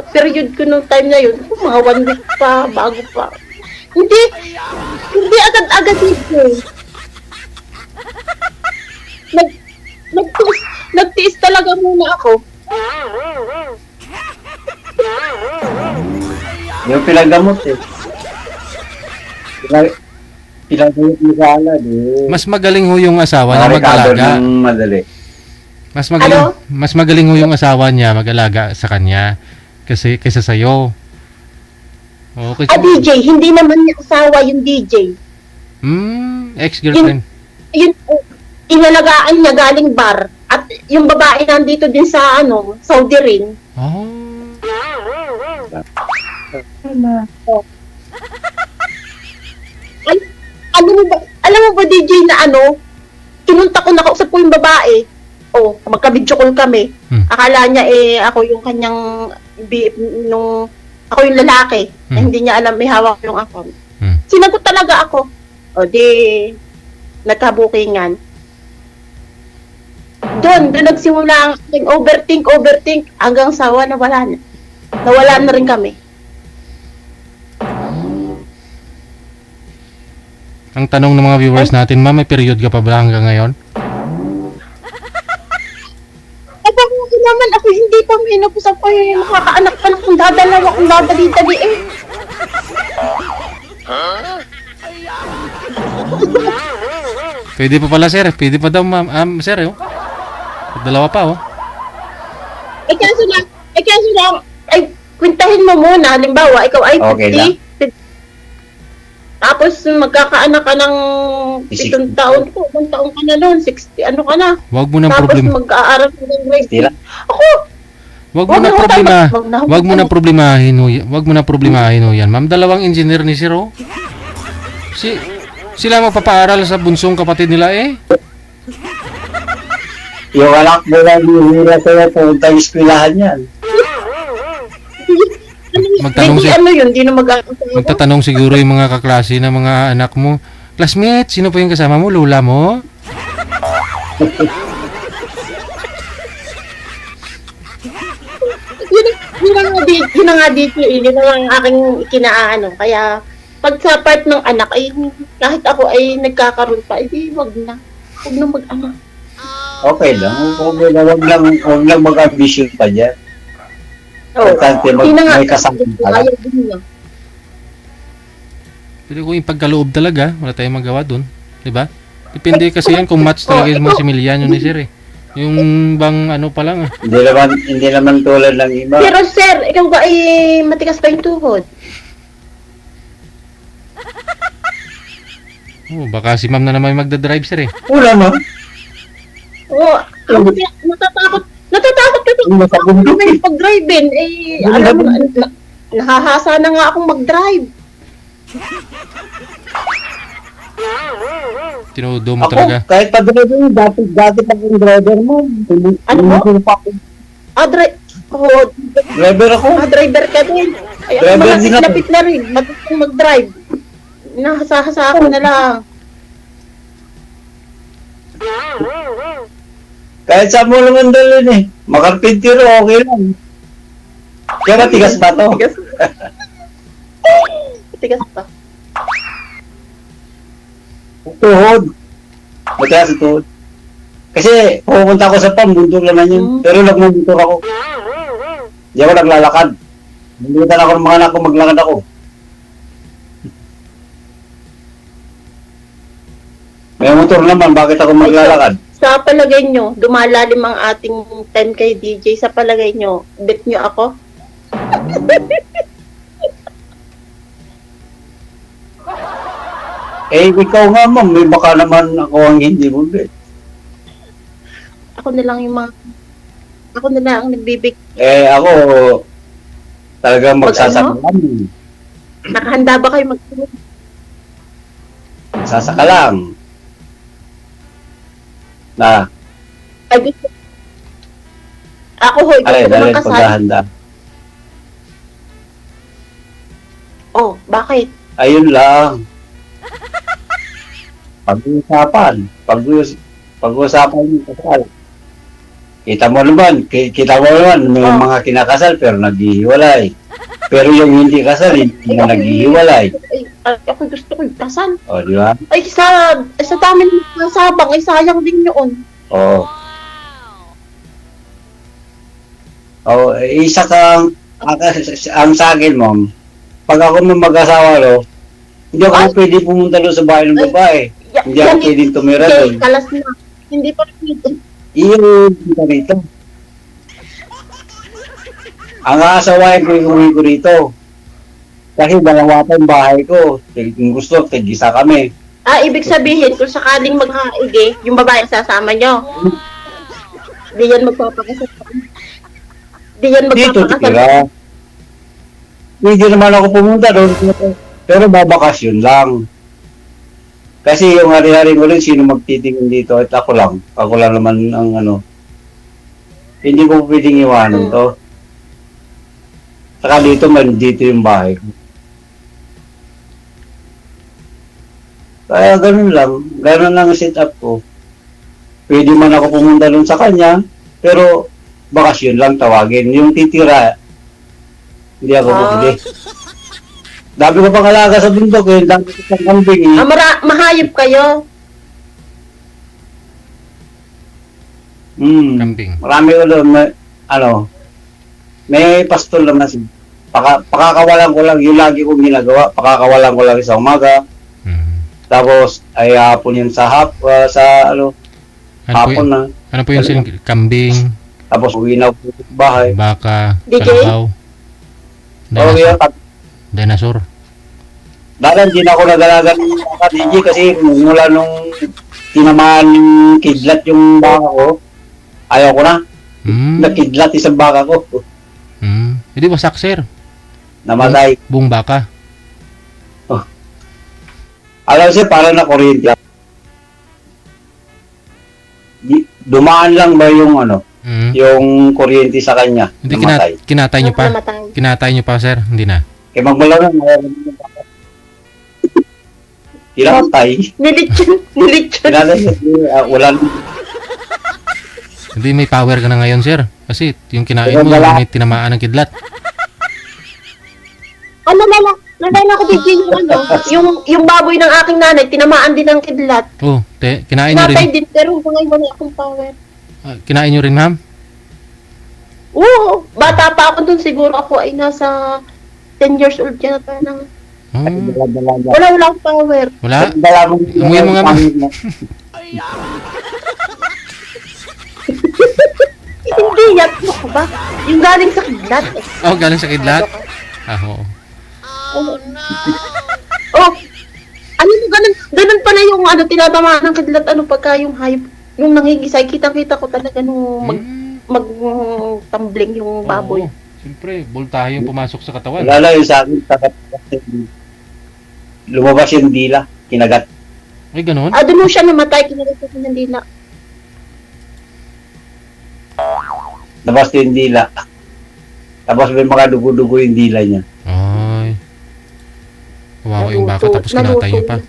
period ko nung time na yun, mga 1 week pa, bago pa. Hindi agad-agad DJ. Nagtiis talaga muna ako. Yung pinagamot eh. Pinagamot mo sa alad eh. Mas magaling ho yung asawa niya mag-alaga. Madali. Mas magaling ho yung asawa niya mag-alaga sa kanya kaysa sa'yo. Okay. DJ, hindi naman niya asawa yung DJ. Ex-girlfriend. Yun, inalagaan niya galing bar. At yung babae nandito din sa Saudi rin. Oh. Alam mo ba DJ na kinunta ko, nakausap ko yung babae. Magka-video call kami. Akala niya ako yung kanyang ako yung lalaki. Na hindi niya alam may hawak yung account. Sinagot talaga ako. Nagkabukingan. Doon nagsimula ang aking overthink hanggang sawa nawala na rin kami. Ang tanong ng mga viewers natin, ma'am, may period ka pa ba hanggang ngayon? Bakit naman ako hindi pa minapos ako makakaanak pa lang kung dadalawa kung dadali-dali eh. Pwede pa pala, sir. Pwede pa daw, ma'am. Sir, dalawa pa, Kaso lang, kwentahin mo muna. Halimbawa, ikaw ay 50. Okay lang. Tapos magkakaanak ka ng 7 taon ko. 1 taon ka na noon, 60, ka na. Huwag mo nang problema. Tapos mag-aaral ka ng grade. Ako! Huwag mo na problemahin ho yan. Ma'am, dalawang engineer ni Sir, sila magpapaaral sa bunsong kapatid nila eh. Yung anak mo lang hihira sa'yo punta yung eskwelahan yan. Magtatanong siguro yung mga kaklase na mga anak mo, classmate, sino po yung kasama mo? Lola mo? Yun na nga dito, yun ang aking kinaano. Kaya, pag sa part ng anak, kahit ako ay nagkakaroon pa, wag na mag-anak. Okay lang. Huwag lang mag-ambition pa dyan. Importante may kasama pala. Pero kung yung pagkaloob talaga, wala tayong magawa dun. Diba? Depende kasi yan kung match talaga yung mga similyanyo ni Sir eh. Yung bang pa lang Hindi naman tulad ng iba. Pero sir, ikaw ba ay matikas pa yung tuhod? Baka si ma'am na naman magdadrive, Sir eh. Wala ma'am. Natatakot kasi pag-drive-in. Alam mo, nakahasa na nga akong mag-drive. Tinudo mo talaga. Kahit pa-driver, dati pa yung driver mo. Ano mo? Driver ako. Driver ka din. Driver din ako. Lapit na rin. Matutong mag-drive. Nahasa-hasa ako na lang. Kahit sa mo naman dalhin eh. Makarpintiro, okay lang. Kaya matigas pa to. Tigas pa. Tuhod. Matigas sa tuhod. Kasi pupunta ako sa farm, bundok naman yun. Pero nagmumundok ako. Hindi ako naglalakad. Nalimutan ako ng mga anak ko, maglakad ako. May motor naman, bakit ako maglalakad? Sa palagay nyo, dumalalim ang ating time kay DJ. Sa palagay nyo, bet nyo ako? ikaw nga ma'am, may baka naman ako ang hindi mo. Ako na lang yung mga... Ako na lang ang nagbibig. Ako, talagang Pag magsasaka lang. Nakahanda ba kayo mag-tulog? Magsasaka lang. Na, Ay, gusto. Ako ho, gusto ko ng kasal. paghahanda. Oh, bakit? Ayun lang. Pag-uusapan. Pag-uusapan yung kasal. Kita mo naman, may Oh. mga kinakasal pero naghihiwalay. Pero yung hindi kasal, hindi na naghihiwalay. Ay, ako gusto ko yung kasal. O, di ba? Ay, sa dami ng nasabang, ay sayang din yun. Oo. Oh, isa kang ang sa akin, ma'am. Pag ako mag-asawa, hindi ako pwede pumunta doon sa bahay ng babae. Hindi ako pwedeng tumira doon. Kalas na. Hindi pa rin. Iyon kita rito. Ang aasawain ko yung uwi ko rito. Kasi dalawa pa yung bahay ko. Kung gusto, tig-isa kami. Ibig sabihin, kung sakaling maghaig yung babae sasama nyo. Di yan magpapakasal. Di yan Dito, magpapakasal. tira. Hindi naman ako pumunta doon. Pero babakasyon lang. Kasi yung hari-hari ko rin, sino magtitingin dito at ako lang. Ako lang naman ang hindi ko pwedeng iwanan to. Saka dito, dito yung bahay ko. Kaya ganun lang. Ganun lang ang setup ko. Pwede man ako pumunta doon sa kanya, pero bakasyon lang tawagin. Yung titira, hindi ako pwede. Dami ko pang alaga sa bundok eh. Dami ko pang kambing eh. Mahayop kayo. Kambing. Marami ko doon. May pastol naman. Pakakawalan ko lang. Yung lagi kong ginagawa. Pakakawalan ko lang sa umaga. Tapos ay hapon yun sa hapon na. Ano po yung kambing? Tapos uwi na ako sa bahay. Baka, DJ? kalabaw, dinosaur. Dahil hindi na ako nagalagan ng baka DJ kasi mula nung tinamaan yung kidlat yung baka ko, ayaw ko na. Nakidlat isang baka ko. Hindi ba sakser? Namatay. Buong baka. Alam siya, parang na kuryente. Dumaan lang ba yung yung kuryente sa kanya? Hindi, namatay. kinatay nyo pa? Namatay. Kinatay nyo pa, sir? Hindi na? Kaya magmalaw na, kinatay. Nilitsyon. Wala na. Hindi, may power ka na ngayon, sir. Kasi yung kinain mo, may tinamaan ng kidlat. Nalala ko din yung baboy ng aking nanay, tinamaan din ng kidlat. Oh, kinain nyo Natay rin. din, pero ngayon wala akong power. Kinain nyo rin, ma'am? Oo, bata pa ako dun, siguro ako ay nasa 10 years old yan at parang wala akong power. Wala? Umuyan mo nga, ma'am. Hindi, yan ako ba? Yung galing sa kidlat. Oh, galing sa kidlat? Oo. Oh, ano mo, ganun pa na yung tinatamaan ng kidlat, pagka yung hayop, yung nangigisay, kitang-kita ko talaga nung mag-tumbling yung baboy. Siyempre, voltahe yung pumasok sa katawan. Wala yung sa akin, lumabas yung dila, kinagat. Ay, ganun? Doon mo siya namatay, kinagat ko ng dila. Labas yung dila. Tapos may mga dugo-dugo yung dila niya. Ay. Kawawa yung baka tapos kinatay nyo pa.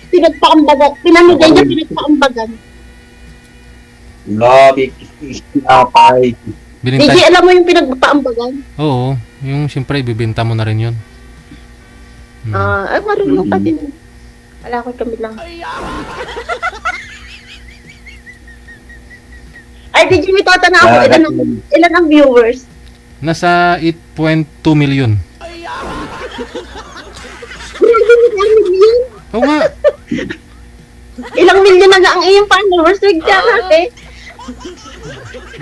Pinagpaambagan. Pinamigay niya, pinagpaambagan. Grabe, kinapay. Hindi, alam mo yung pinagpaambagan? Oo. Yung siyempre, ibibenta mo na rin yun. Ay, marunong ka din. Wala ko kami lang. Ay, did you tatanong ako, ilan ang viewers? Nasa 8.2 million. Oo nga. Ilang milyon na ang iyong followers? Nagtiyan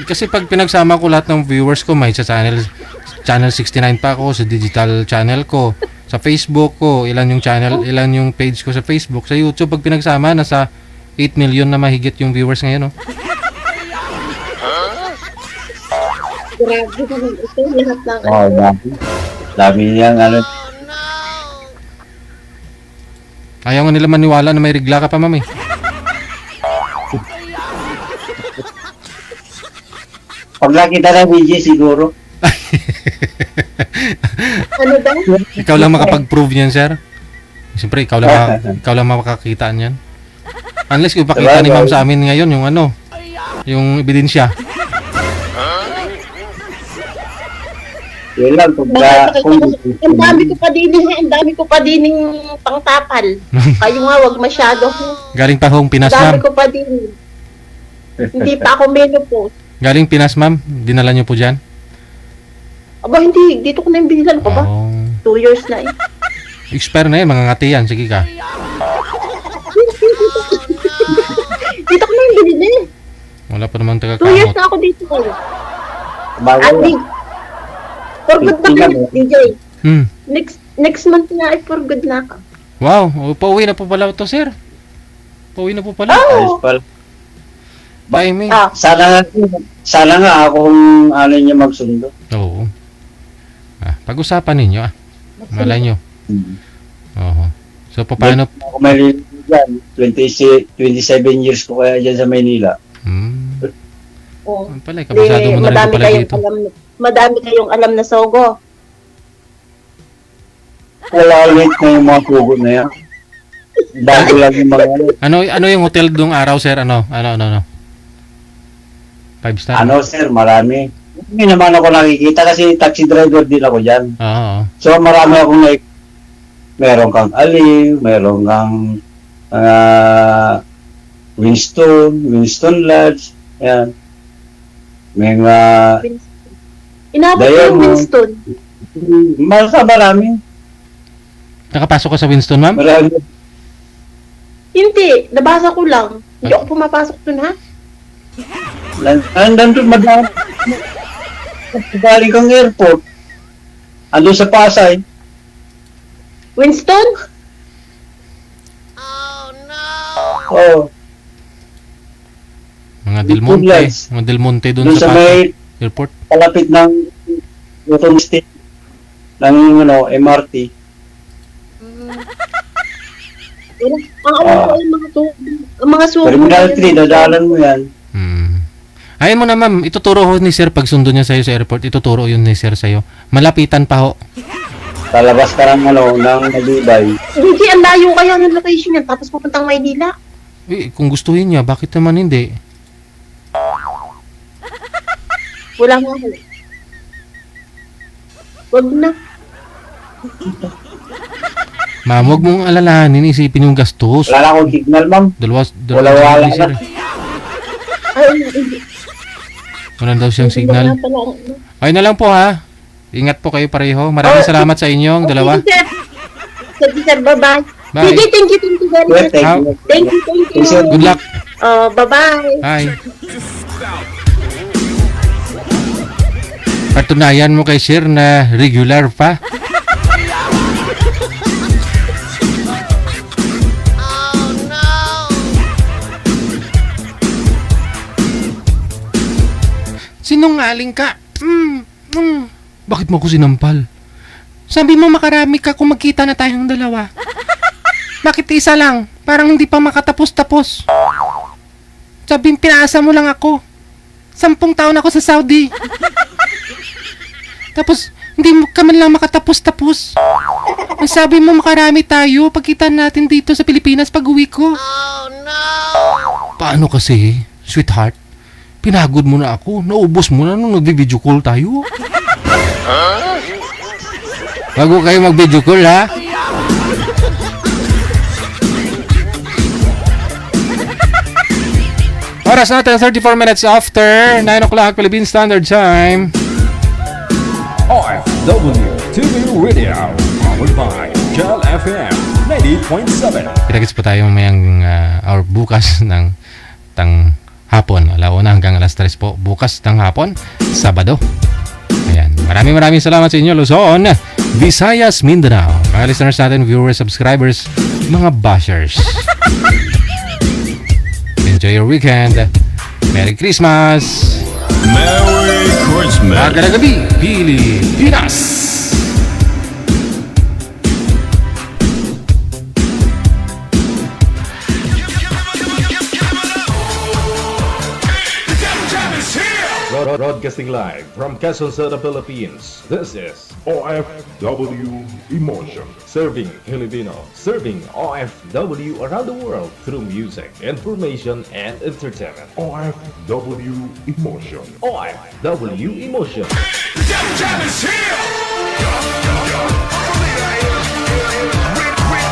Kasi pag pinagsama ko lahat ng viewers ko, may sa channel 69 pa ako, sa digital channel ko, Sa Facebook ko, ilan yung channel, ilan yung page ko sa Facebook. Sa YouTube, pag pinagsama, nasa 8 million na mahigit yung viewers ngayon, oh. Grabe naman ito. Lahat ng Oh, dami niyang ano. Ayaw nga nila maniwala na may rigla ka pa, ma'am, eh. Pag nakita ng video siguro. ano daw? Ikaw lang makapag-prove niyan, sir. Siyempre, ikaw lang makakakita niyan. Unless ipakita ni ma'am sa amin ngayon yung ano, yung ebidensya. Yun lang, Ang dami ko pa dining pangtapal. Kayo nga, wag masyado. Galing pa hong Pinas, Ang dami ma'am. ko pa din. Hindi pa ako menopause. Galing Pinas, ma'am. Dinala niyo po dyan? Aba, hindi. Dito ko na yung binilan ko ba? Oh. 2 years na eh. Expire na yan, mga ngati yan. Sige ka. Dito ko na yung binili. Wala pa naman 2 years taga-kamot. na ako dito. bago At lang. for good na kayo, DJ. Hmm. Next month na ay for good na ako. Wow, pauwi na po pala ito, sir. Pauwi na po pala. Ayos pala. Timing. Sana nga akong ano niya magsundo. Oo. Pag-usapan ninyo, malay nyo. Oo. So, paano? Ako may dyan, 27 years ko kaya dyan sa Maynila. Oh. Pala, kabisado mo na rin po pala dito. Madami kayong alam na Sogo. Wala ulit na yung mga tugot na yan. Bago lang yung mga Ano yung hotel dong araw, sir? Ano? 5 star? ano sir, marami. Hindi naman ako nakikita kasi taxi driver din ako dyan. Oo. So marami akong meron kang Aliw, meron kang Winston Lodge, yan. May mga Inabot ko yung Winston. marami. Nakapasok ka sa Winston, ma'am? Marami. Hindi, nabasa ko lang. Hindi ako pumapasok dun, ha? Nandun madami. Galing kang airport. Ando sa Pasay. Winston? Oh. Mga Del Monte. Mga Del Monte doon sa may airport. Palapit ng Luzon State ng MRT. Ang alam ko ay mga suko. Terminal 3, dadalan mo yan. Ayun mo na, ma'am, ituturo ho ni sir pag sundo niya sa'yo sa airport, ituturo yun ni sir sa'yo. Malapitan pa ho. Talabas ka ng ng Malibay. Hindi, ang layo kaya ng location yan, tapos pupuntang Maynila. Kung gustuhin niya, bakit naman hindi? Wala nga ako. Wag na. Ma'am, huwag mong alalahanin, isipin yung gastos. Wala na akong signal, ma'am. Wala na. Ay, hindi. Wala daw siyang signal. Ayun na lang po, ha. Ingat po kayo pareho. Maraming salamat sa inyong dalawa. Sir, bye-bye. Bye. Sige, thank you very much. Thank you. Good luck. Bye-bye. Bye. Patunayan mo kay sir na regular pa. Sinungaling ka. Bakit mo ako sinampal? Sabi mo makarami ka kung magkita na tayong dalawa. Bakit isa lang? Parang hindi pa makatapos-tapos. Sabi pinaasa mo lang ako. 10 taon ako sa Saudi. Tapos hindi mo ka man lang makatapos-tapos. Ang sabi mo makarami tayo pagkita natin dito sa Pilipinas pag uwi ko. Oh no! Paano kasi, sweetheart? Pinagod mo na ako. Naubos mo na nung nag-video call tayo. Bago kayo mag-video call, ha? Oras natin, 34 minutes after 9 o'clock Philippine Standard Time. OFW TV Radio, powered by Jal FM 90.7. Kita-kits po tayo mayang hour bukas ng hapon, alauna hanggang alas 3 po bukas ng hapon, Sabado. Ayan, maraming salamat sa inyo, Luzon, Visayas, Mindanao. Mga listeners natin, viewers, subscribers, mga bashers. Enjoy your weekend. Merry Christmas! Merry Christmas! Magandang gabi, Pilipinas! Broadcasting live from Quezon City, Philippines. This is OFW Emotion. Serving Filipino. Serving OFW around the world through music, information, and entertainment. OFW Emotion. OFW Emotion.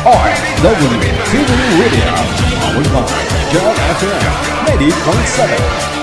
OFW TV Radio. Powered by Jam FM 90.7.